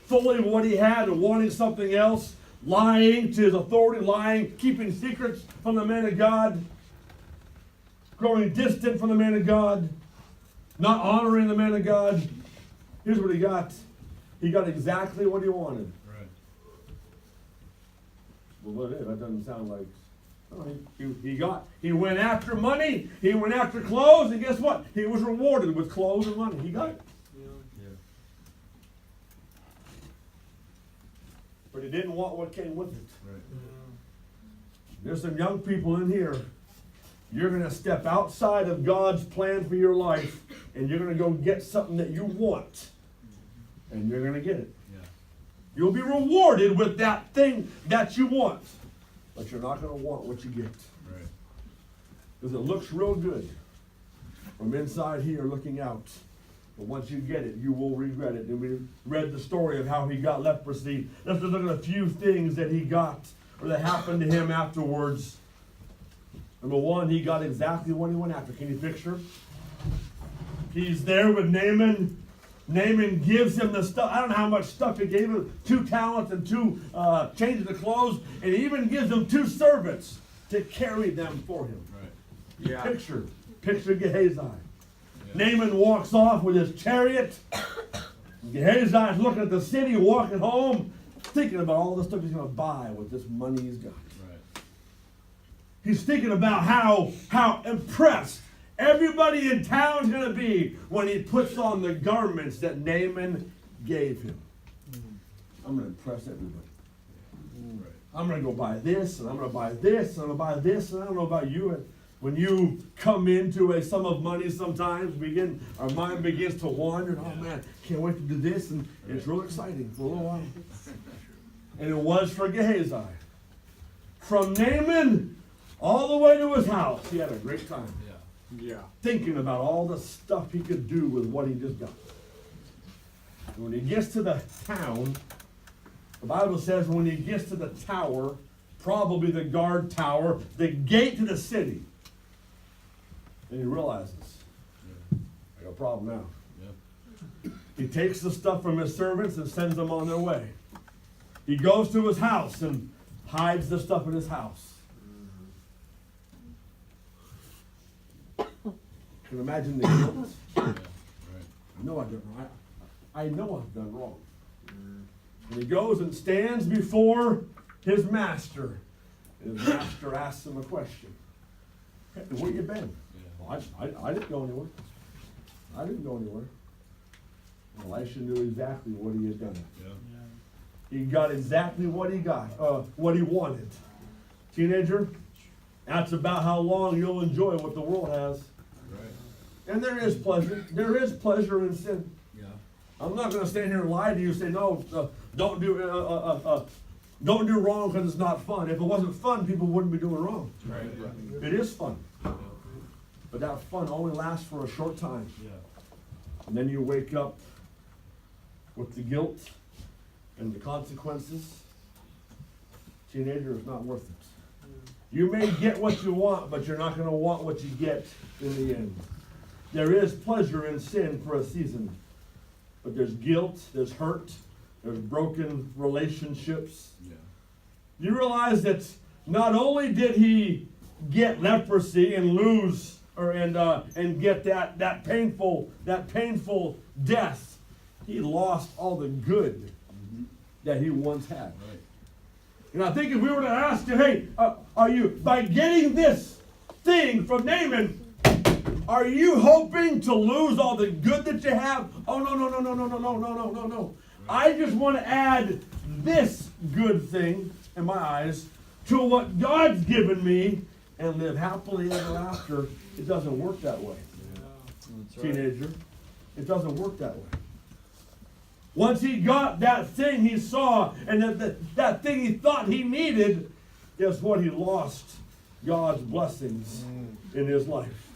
fully what he had and wanting something else, lying to his authority, lying, keeping secrets from the man of God, growing distant from the man of God, not honoring the man of God? Here's what he got. He got exactly what he wanted. Right. Well, what is? That doesn't sound like. Oh, he went after money. He went after clothes, and guess what? He was rewarded with clothes and money. He got it. Yeah. But he didn't want what came with it. Right. There's some young people in here. You're going to step outside of God's plan for your life, and you're going to go get something that you want, and you're going to get it. Yeah. You'll be rewarded with that thing that you want, but you're not going to want what you get. Right. Because it looks real good from inside here looking out. But once you get it, you will regret it. And we read the story of how he got leprosy. Let's just look at a few things that he got or that happened to him afterwards. Number one, he got exactly what he went after. Can you picture? He's there with Naaman. Naaman gives him the stuff. I don't know how much stuff he gave him. 2 talents and 2 changes of clothes. And he even gives him 2 servants to carry them for him. Right. Yeah. Picture Gehazi. Yeah. Naaman walks off with his chariot. Gehazi's looking at the city, walking home, thinking about all the stuff he's going to buy with this money he's got. Right. He's thinking about how impressed everybody in town's going to be when he puts on the garments that Naaman gave him. I'm going to impress everybody. Right. I'm going to go buy this, and I'm going to buy this, and I'm going to buy this, and I don't know about you. When you come into a sum of money sometimes, our mind begins to wander. Oh man, can't wait to do this, and it's real exciting for a little while. And it was for Gehazi. From Naaman all the way to his house, he had a great time. Yeah. Thinking about all the stuff he could do with what he just got. And when he gets to the town, the Bible says when he gets to the tower, probably the guard tower, the gate to the city, and he realizes, I got a problem now. Yeah. He takes the stuff from his servants and sends them on their way. He goes to his house and hides the stuff in his house. Can you imagine the guilt? Yeah. Right. I know I've done wrong. And he goes and stands before his master. And his master asks him a question. Hey, where you been? Yeah. Well, I didn't go anywhere. I didn't go anywhere. And Elisha knew exactly what he had done. Yeah. He got exactly what he wanted. Teenager, that's about how long you'll enjoy what the world has. Right. And there is pleasure. There is pleasure in sin. Yeah. I'm not going to stand here and lie to you and say, no, don't do wrong because it's not fun. If it wasn't fun, people wouldn't be doing wrong. Right. It is fun. But that fun only lasts for a short time. Yeah. And then you wake up with the guilt and the consequences. Teenager, is not worth it. You may get what you want, but you're not going to want what you get in the end. There is pleasure in sin for a season. But there's guilt, there's hurt, there's broken relationships. Yeah. You realize that not only did he get leprosy and lose and get that painful death, he lost all the good that he once had. Right. And I think if we were to ask him, hey, are you, by getting this thing from Naaman, are you hoping to lose all the good that you have? Oh, no. I just want to add this good thing in my eyes to what God's given me, and live happily ever after. It doesn't work that way. That's right. Teenager. It doesn't work that way. Once he got that thing he saw and that thing he thought he needed, guess what? He lost God's blessings in his life.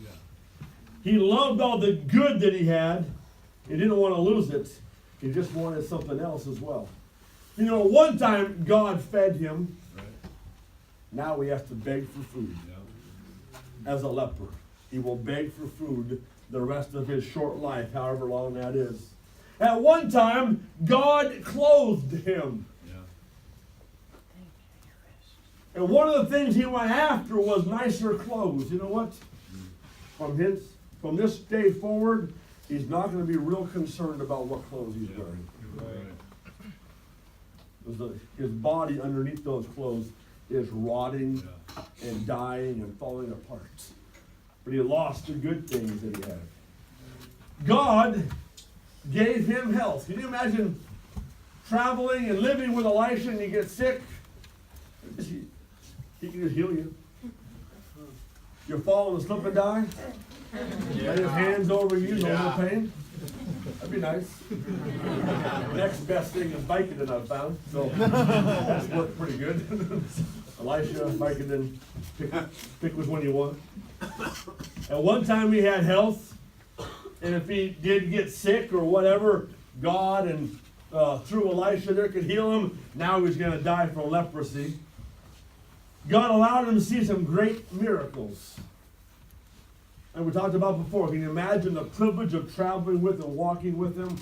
Yeah. He loved all the good that he had. He didn't want to lose it. He just wanted something else as well. You know, one time God fed him. Right. Now he has to beg for food. Yeah. As a leper, he will beg for food the rest of his short life, however long that is. At one time, God clothed him. Yeah. And one of the things he went after was nicer clothes. You know what? From this day forward, he's not going to be real concerned about what clothes he's wearing. Right. His body underneath those clothes is rotting Yeah. and dying and falling apart. But he lost the good things that he had. God gave him health. Can you imagine traveling and living with Elisha and you get sick? He can just heal you. You fall and slip and die? Lay his hands over you, no more pain? That'd be nice. Next best thing is Vicodin I've found. So that's worked pretty good. Elisha, Vicodin, pick which one you want. At one time he had health. And if he did get sick or whatever, God and through Elisha there could heal him. Now he's going to die from leprosy. God allowed him to see some great miracles. And we talked about before, can you imagine the privilege of traveling with and walking with him?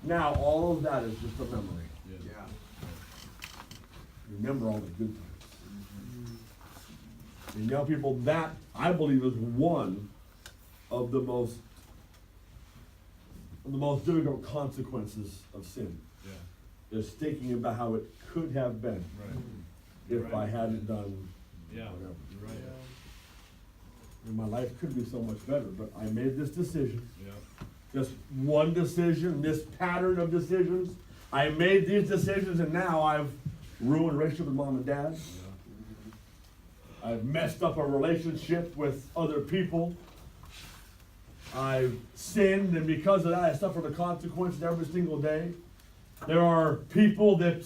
Now all of that is just a memory. Yeah. Remember all the good times. And young people, that I believe is one of the most difficult consequences of sin. Yeah. Is thinking about how it could have been Right. if I hadn't done Yeah. whatever. You're right. And my life could be so much better, but I made this decision. Yeah. Just one decision, this pattern of decisions. I made these decisions and now I've ruined relationship with mom and dad. Yeah. I've messed up a relationship with other people. I've sinned, and because of that, I suffer the consequences every single day. There are people that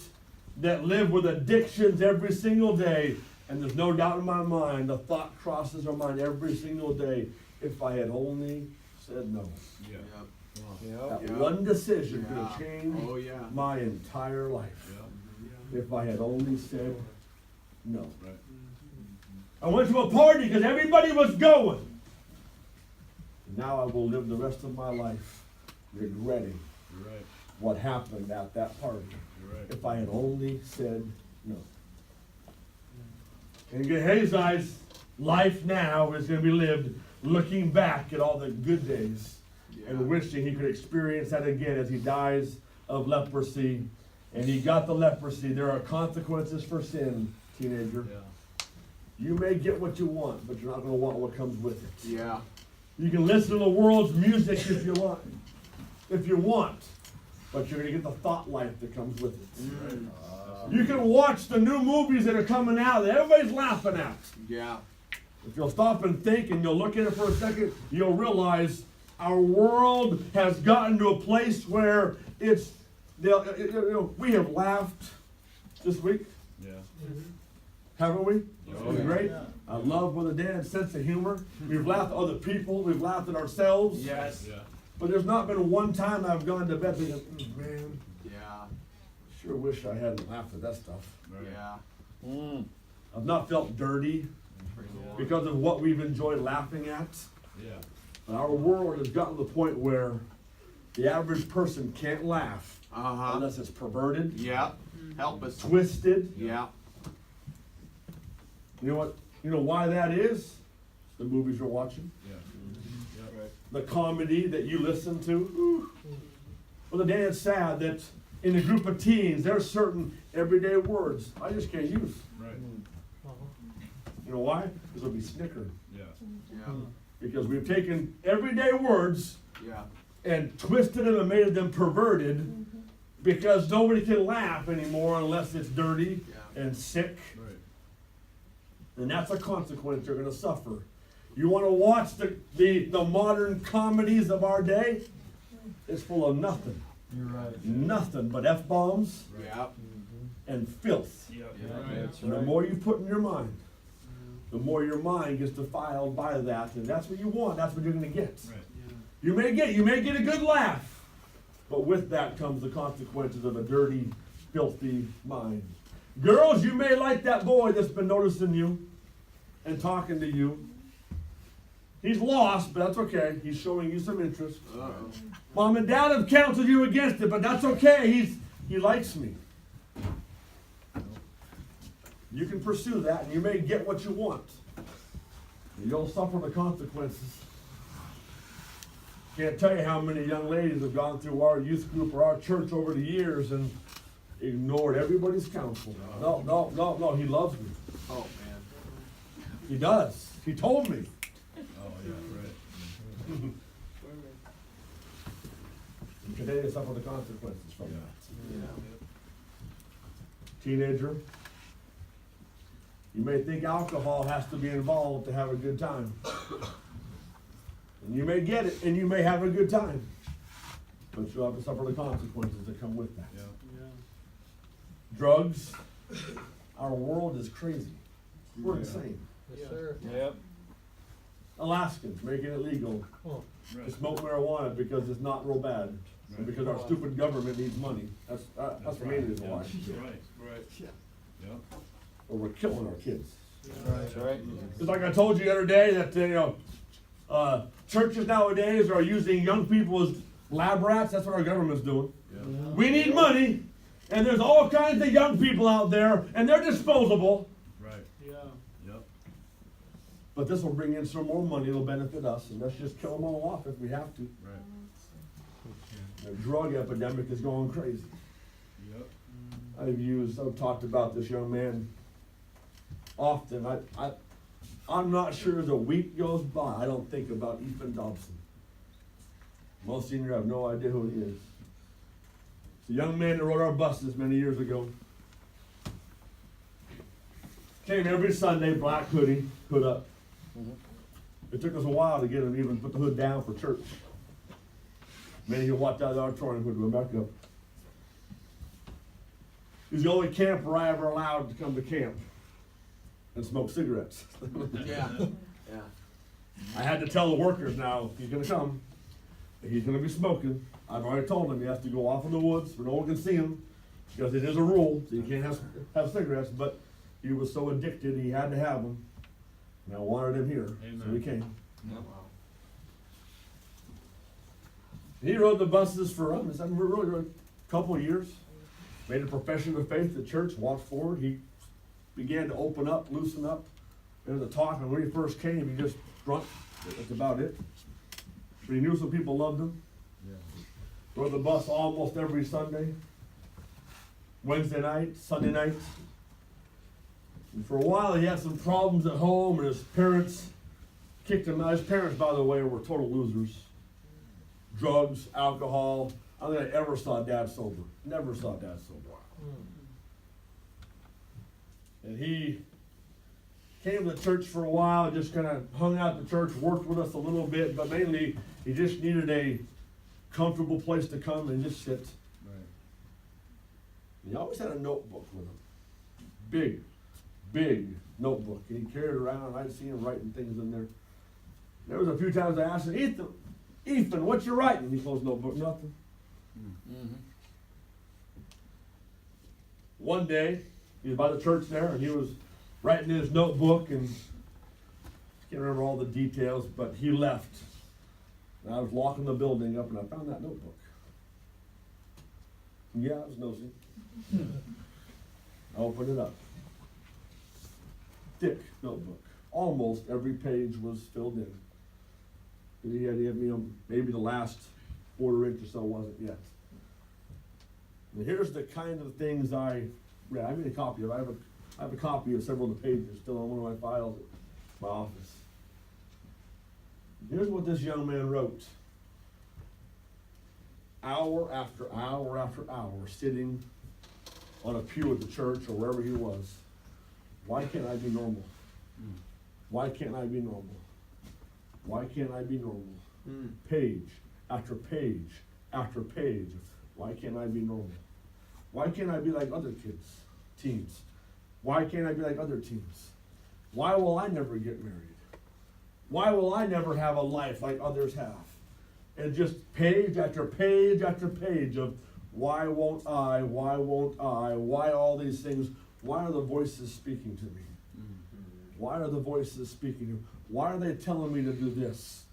live with addictions every single day, and there's no doubt in my mind, the thought crosses our mind every single day, if I had only said no. Yeah. Yeah. Come on. Yep. That Yeah. one decision could Yeah. have changed Oh, yeah. my entire life, Yeah. if I had only said no. Right. I went to a party because everybody was going. Now I will live the rest of my life regretting You're right. what happened at that party. You're right. If I had only said no. In Gehazi's life now is going to be lived looking back at all the good days and wishing he could experience that again as he dies of leprosy. And he got the leprosy. There are consequences for sin, teenager. Yeah. You may get what you want, but you're not going to want what comes with it. Yeah. You can listen to the world's music if you want, but you're going to get the thought life that comes with it. You can watch the new movies that are coming out that everybody's laughing at. Yeah. If you'll stop and think and you'll look at it for a second, you'll realize our world has gotten to a place where we have laughed this week, Yeah. haven't we? Oh, It's yeah. great. I love with a Dan's sense of humor. We've laughed at other people. We've laughed at ourselves. Yes. Yeah. But there's not been one time I've gone to bed thinking, man, Yeah. sure wish I hadn't laughed at that stuff. Right. Yeah. Mm. I've not felt dirty because of what we've enjoyed laughing at. Yeah. And our world has gotten to the point where the average person can't laugh Uh-huh. unless it's perverted, Yeah. Help us. twisted. Yeah. You know what? You know why that is? The movies you're watching, Yeah. Yeah. Right. the comedy that you listen to. Well, the day it's sad that in a group of teens, there are certain everyday words I just can't use. Right. You know why? Because they'll be snickered. Yeah. Yeah. Because we've taken everyday words Yeah. and twisted them and made them perverted because nobody can laugh anymore unless it's dirty Yeah. and sick. Right. And that's a consequence you're gonna suffer. You wanna watch the modern comedies of our day? It's full of nothing. You're right. Nothing but F-bombs Yep. and filth. Yep. That's And the more you put in your mind, the more your mind gets defiled by that, and that's what you want, that's what you're gonna get. Right. You may get a good laugh, but with that comes the consequences of a dirty, filthy mind. Girls, you may like that boy that's been noticing you and talking to you. He's lost, but that's okay. He's showing you some interest. Uh-oh. Mom and Dad have counseled you against it, but that's okay. He likes me. You can pursue that, and you may get what you want. And you'll suffer the consequences. Can't tell you how many young ladies have gone through our youth group or our church over the years and ignored everybody's counsel. No, he loves me. Oh, man. He does. He told me. Oh, yeah, right. And today they suffer the consequences from that. Yeah. Teenager, you may think alcohol has to be involved to have a good time. And you may get it, and you may have a good time. But you'll have to suffer the consequences that come with that. Yeah. Drugs, our world is crazy. We're Yeah. insane. Yes, sir. Yep. Alaskans making it legal to Right. smoke marijuana because it's not real bad. And because our stupid government needs money. That's the main reason why. Right. Right. Yep. Or we're killing our kids. That's right. It's like I told you the other day that, churches nowadays are using young people as lab rats. That's what our government's doing. Yeah. We need money, and there's all kinds of young people out there, and they're disposable. Right. Yeah. Yep. But this will bring in some more money. It'll benefit us, and let's just kill them all off if we have to. Right. The drug epidemic is going crazy. Yep. I've talked about this young man often. I'm not sure as a week goes by, I don't think about Ethan Dobson. Most senior have no idea who he is. It's a young man that rode our buses many years ago. Came every Sunday, black hoodie, hood up. It took us a while to get him to even put the hood down for church. Many who walked out of the auditorium would go back up. He's the only camper I ever allowed to come to camp and smoke cigarettes. Yeah. Yeah. I had to tell the workers now, he's gonna come, he's gonna be smoking. I've already told him he has to go off in the woods where no one can see him, because it is a rule, so you can't have cigarettes, but he was so addicted, he had to have them. And I wanted him here, so he Amen. came. Wow. He rode the buses for really a couple of years. Made a profession of faith at church, walked forward. He began to open up, loosen up. There was a talk, and when he first came, he just drunk. That's about it. But he knew some people loved him. Yeah. Rode the bus almost every Sunday. Wednesday night, Sunday night. And for a while, he had some problems at home, and his parents kicked him out. His parents, by the way, were total losers. Drugs, alcohol. I don't think I ever saw Dad sober. Never saw Dad sober. And he came to church for a while, just kind of hung out at the church, worked with us a little bit, but mainly he just needed a comfortable place to come and just sit. Right. And he always had a notebook with him. Big notebook. And he carried it around, and I'd see him writing things in there. There was a few times I asked him, Ethan, what you writing? He closed the notebook, nothing. Mm-hmm. One day, he was by the church there, and he was writing in his notebook, and I can't remember all the details, but he left. And I was locking the building up, and I found that notebook. Yeah, I was nosy. I opened it up. Thick notebook. Almost every page was filled in. And he had maybe the last quarter inch or so wasn't yet. And here's the kind of things I read. I made a copy of it. I have a copy of several of the pages still on one of my files at my office. Here's what this young man wrote. Hour after hour after hour, sitting on a pew at the church or wherever he was. Why can't I be normal? Why can't I be normal? Why can't I be normal? Mm. Page after page after page. Why can't I be normal? Why can't I be like other kids, teens? Why can't I be like other teens? Why will I never get married? Why will I never have a life like others have? And just page after page after page of why won't I, why all these things, why are the voices speaking to me? Why are the voices speaking to me? Why are they telling me to do this?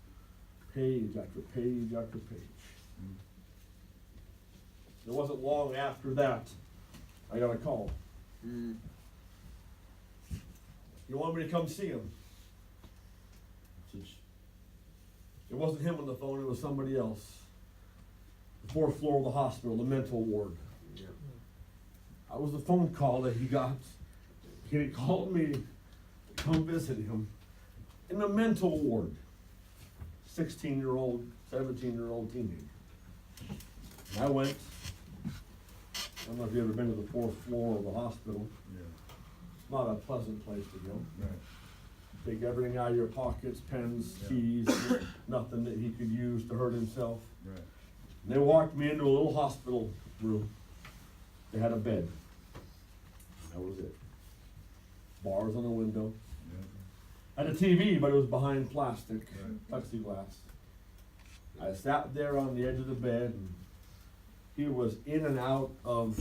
Page after page after page. It wasn't long after that, I got a call. Mm. You want me to come see him? It wasn't him on the phone, it was somebody else. The fourth floor of the hospital, the mental ward. Yeah. I was the phone call that he got. He called me to come visit him in the mental ward. 16-year-old, 17-year-old teenager. And I went. I don't know if you've ever been to the fourth floor of the hospital. Yeah. It's not a pleasant place to go. Right. Take everything out of your pockets, pens, Yeah. keys, nothing that he could use to hurt himself. Right. And they walked me into a little hospital room. They had a bed. That was it. Bars on the window. Yeah. Had a TV, but it was behind plastic, Right. plexiglass. I sat there on the edge of the bed, and he was in and out of,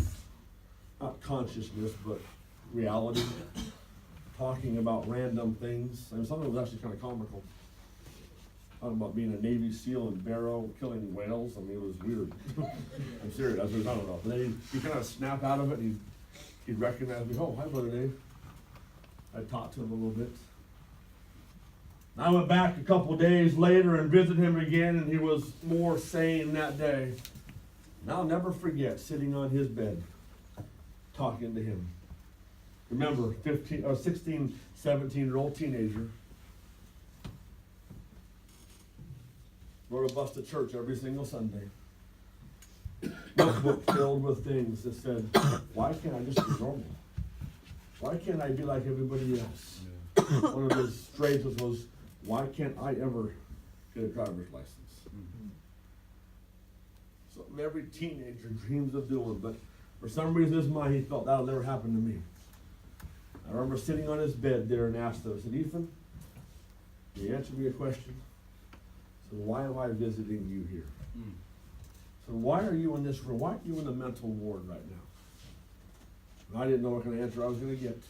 not consciousness, but reality, talking about random things. I mean, some of it was actually kind of comical. Talking about being a Navy SEAL in Barrow, killing whales. I mean, it was weird. I'm serious, that's what he was talking about. But then he kind of snapped out of it, and he'd recognize me. Oh, hi, Brother Dave. I talked to him a little bit. I went back a couple days later and visited him again, and he was more sane that day. And I'll never forget sitting on his bed, talking to him. Remember, 16, 17-year-old teenager. Rode a bus to church every single Sunday. Notebook filled with things that said, why can't I just be normal? Why can't I be like everybody else? Yeah. One of his phrases was, why can't I ever get a driver's license? Mhm. Something every teenager dreams of doing, but for some reason in his mind he felt that'll never happen to me. I remember sitting on his bed there and asked him, I said, Ethan, can you answer me a question? I said, why am I visiting you here? Mm. So why are you in this room? Why are you in the mental ward right now? And I didn't know what kind of answer I was going to get.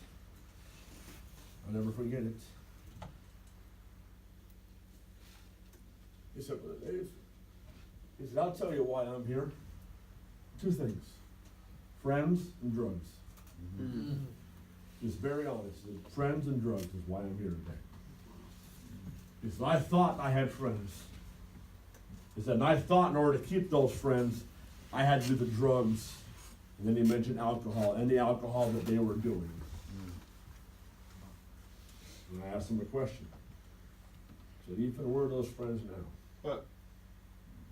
I'll never forget it. He said, Brother Dave, he said, I'll tell you why I'm here. Two things. Friends and drugs. Mm. He's very honest. He said, friends and drugs is why I'm here today. He said, I thought I had friends. He said, and I thought in order to keep those friends, I had to do the drugs. And then he mentioned alcohol and the alcohol that they were doing. And I asked him a question. I said, Ethan, where are those friends now?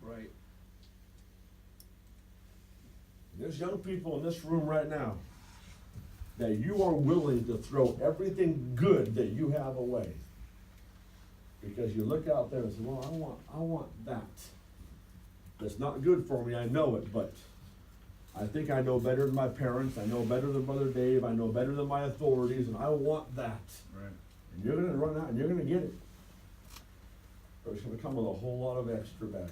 Right. There's young people in this room right now that you are willing to throw everything good that you have away. Because you look out there and say, well, I want that. That's not good for me, I know it, but I think I know better than my parents, I know better than Brother Dave, I know better than my authorities, and I want that. Right. And you're gonna run out and you're gonna get it. But it's gonna come with a whole lot of extra baggage.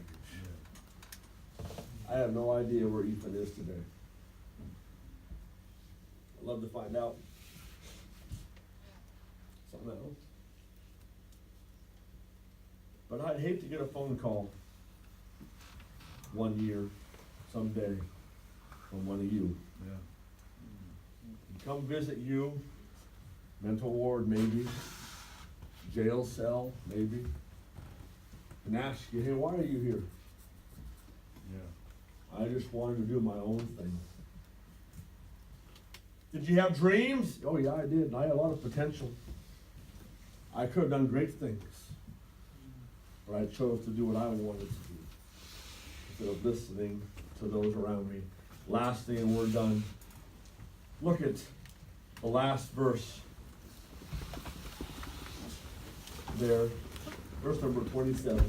Yeah. I have no idea where Ethan is today. I'd love to find out. Something else. But I'd hate to get a phone call one year, someday, from one of you. Yeah. Come visit you, mental ward maybe, jail cell maybe, and ask you, hey, why are you here? Yeah. I just wanted to do my own thing. Did you have dreams? Oh yeah, I did, and I had a lot of potential. I could have done great things, but I chose to do what I wanted to do, instead of listening to those around me. Last thing, and we're done. Look at the last verse. there. Verse number 27.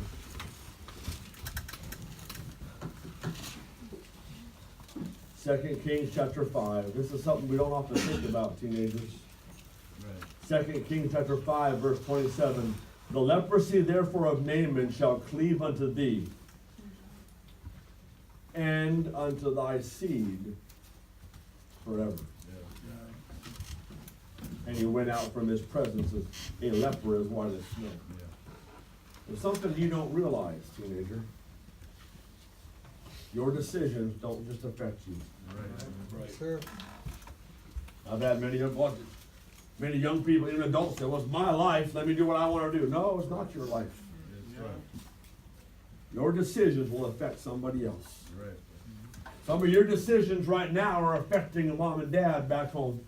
Second Kings chapter 5. This is something we don't often think about, teenagers. Right. Second Kings chapter 5, verse 27. The leprosy therefore of Naaman shall cleave unto thee, and unto thy seed forever. Yeah. And he went out from his presence as a leper as white as snow. Yeah. There's something you don't realize, teenager. Your decisions don't just affect you. Right. Sure. I've had many young people, even adults, say, well, it's my life, let me do what I want to do. No, it's not your life. That's right. Your decisions will affect somebody else. Right. Some of your decisions right now are affecting mom and dad back home.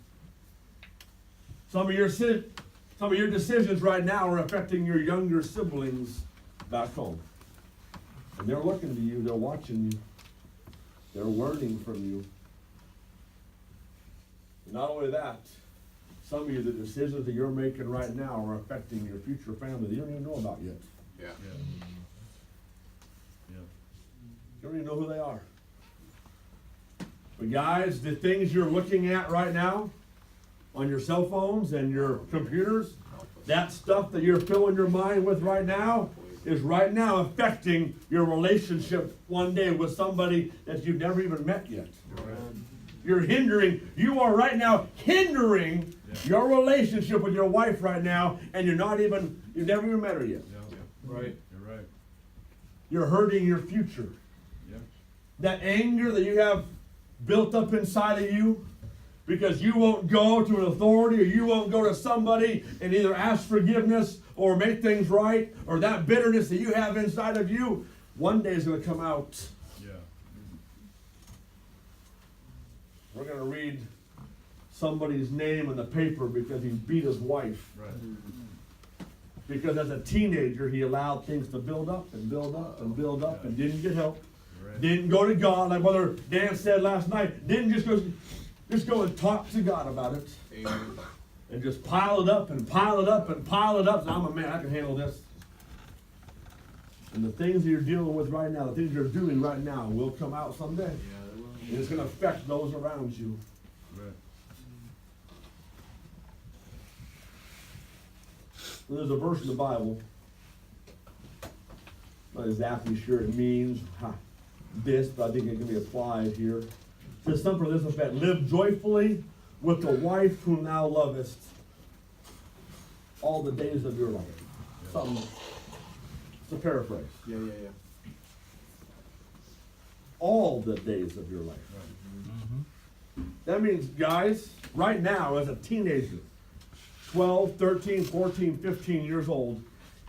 Some of your decisions right now are affecting your younger siblings back home. And they're looking to you, they're watching you, they're learning from you. And not only that, some of you, the decisions that you're making right now are affecting your future family that you don't even know about yet. Yeah. Yeah. Yeah. You don't even know who they are. But guys, the things you're looking at right now on your cell phones and your computers, that stuff that you're filling your mind with right now is right now affecting your relationship one day with somebody that you've never even met yet. You are right now hindering your relationship with your wife right now, and you've never even met her yet. Yeah. Right. You're right. You're hurting your future. Yeah. That anger that you have built up inside of you because you won't go to an authority or you won't go to somebody and either ask forgiveness or make things right, or that bitterness that you have inside of you, one day is going to come out. Yeah. We're going to read somebody's name in the paper because he beat his wife. Right. Because as a teenager, he allowed things to build up and build up and build up and didn't get help. Right. Didn't go to God, like Brother Dan said last night. Didn't just go and talk to God about it. Amen. And just pile it up and pile it up and pile it up. So I'm a man, I can handle this. And the things that you're dealing with right now, the things you're doing right now will come out someday. Yeah. And it's going to affect those around you. Right. And there's a verse in the Bible, not exactly sure it means this, but I think it can be applied here. It says something to this effect: live joyfully with the wife whom thou lovest all the days of your life. Something, it's a paraphrase. Yeah. All the days of your life. Right. That means, guys, right now, as a teenager, 12, 13, 14, 15 years old,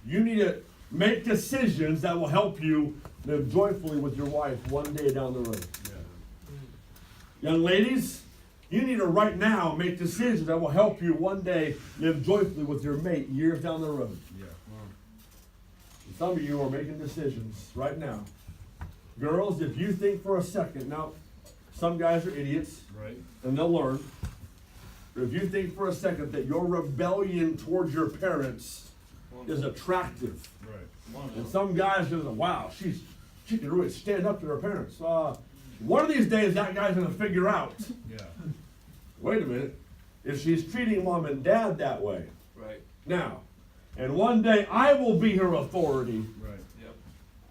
you need to make decisions that will help you live joyfully with your wife one day down the road. Yeah. Young ladies, you need to right now make decisions that will help you one day live joyfully with your mate years down the road. Yeah. And some of you are making decisions right now. Girls, if you think for a second, now, some guys are idiots, Right. and they'll learn. But if you think for a second that your rebellion towards your parents is attractive, Right. and some guys are like, wow, she can really stand up to her parents. One of these days, that guy's going to figure out, Yeah. wait a minute, if she's treating mom and dad that way Right. now, and one day I will be her authority. Right. Yep.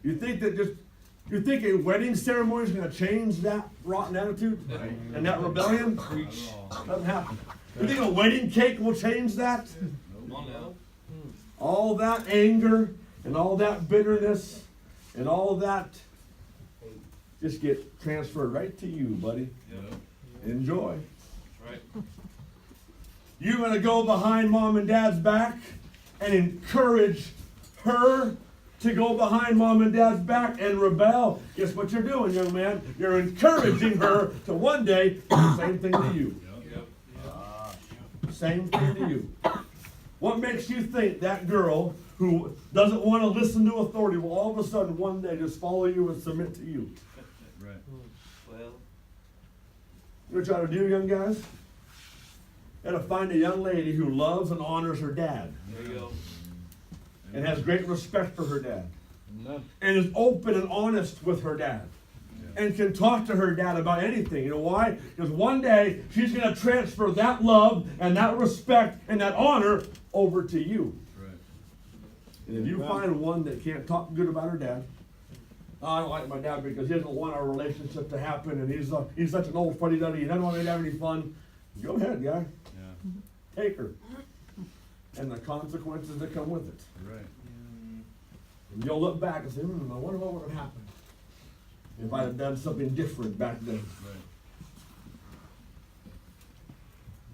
You think a wedding ceremony is going to change that rotten attitude Right. and that rebellion? Not at all. Doesn't happen. You think a wedding cake will change that? Come on now. All that anger and all that bitterness and all that just get transferred right to you, buddy. Yep. Enjoy. Right. You're going to go behind mom and dad's back and encourage her to go behind mom and dad's back and rebel. Guess what you're doing, young man? You're encouraging her to one day do the same thing to you. Yep. Same thing to you. What makes you think that girl who doesn't want to listen to authority will all of a sudden one day just follow you and submit to you? Right. Well. You know what you ought to do, young guys? You ought to find a young lady who loves and honors her dad. There you go. and has great respect for her dad. Amen. And is open and honest with her dad. Yeah. And can talk to her dad about anything. You know why? Because one day she's going to transfer that love and that respect and that honor over to you. Right. And if you find one that can't talk good about her dad, "Oh, I don't like my dad because he doesn't want our relationship to happen, and he's such an old fuddy-duddy, he doesn't want me to have any fun," go ahead, guy. Yeah. Take her. And the consequences that come with it. Right. And you'll look back and say, I wonder what would have happened if I had done something different back then. Right.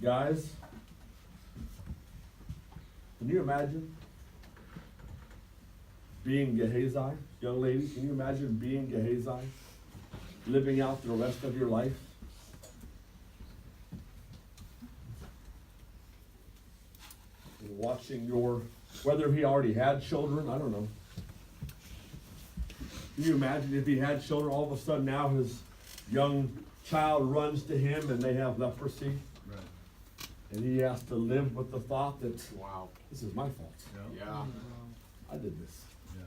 Guys, can you imagine being Gehazi? Young lady, can you imagine being Gehazi? Living out the rest of your life? And watching whether he already had children, I don't know. Can you imagine if he had children, all of a sudden now his young child runs to him and they have leprosy? Right. And he has to live with the thought that, Wow. this is my fault. Yeah. Yeah. I did this. Yeah.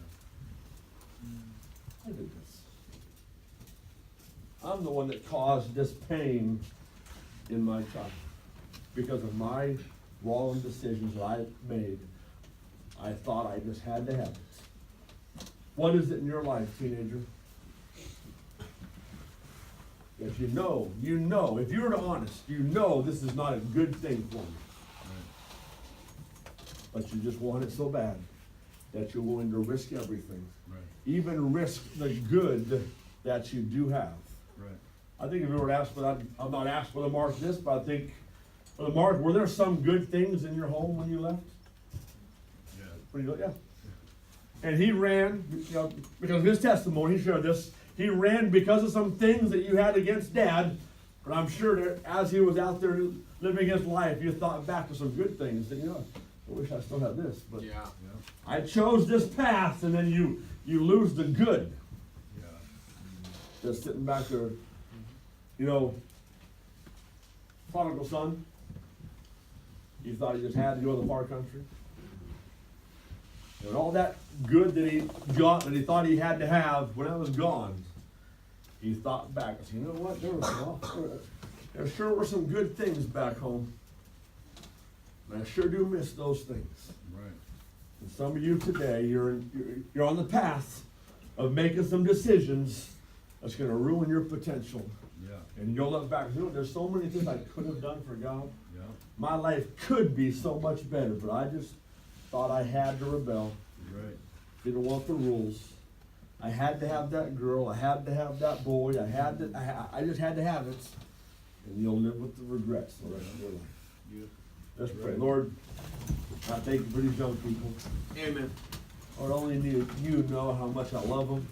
I did this. I'm the one that caused this pain in my child. Because of my wrong decisions that I made, I thought I just had to have it. What is it in your life, teenager? That you know, if you were honest, you know this is not a good thing for you. Right. But you just want it so bad that you're willing to risk everything. Right. Even risk the good that you do have. Right. I think if you were to ask, but I'm not asked for the mark this, but I think, for the mark, were there some good things in your home when you left? Yeah. When you, yeah. And he ran, because of his testimony, he shared this, he ran because of some things that you had against Dad, but I'm sure that as he was out there living his life, you thought back to some good things, that, I wish I still had this, but Yeah. Yeah. I chose this path, and then you lose the good. Yeah. Just sitting back there, prodigal son, you thought he just had to go to the far country. And all that good that he got, that he thought he had to have, when I was gone, he thought back and said, you know what, there sure were some good things back home. And I sure do miss those things. Right. And some of you today, you're on the path of making some decisions that's going to ruin your potential. Yeah. And you'll look back, there's so many things I could have done for God. Yeah. My life could be so much better, but I just thought I had to rebel. Right. Didn't want the rules. I had to have that girl. I had to have that boy. I just had to have it. And you'll live with the regrets the rest of your life. Yeah. Let's pray. Right. Lord, I thank you for these young people. Amen. Lord, only you know how much I love them.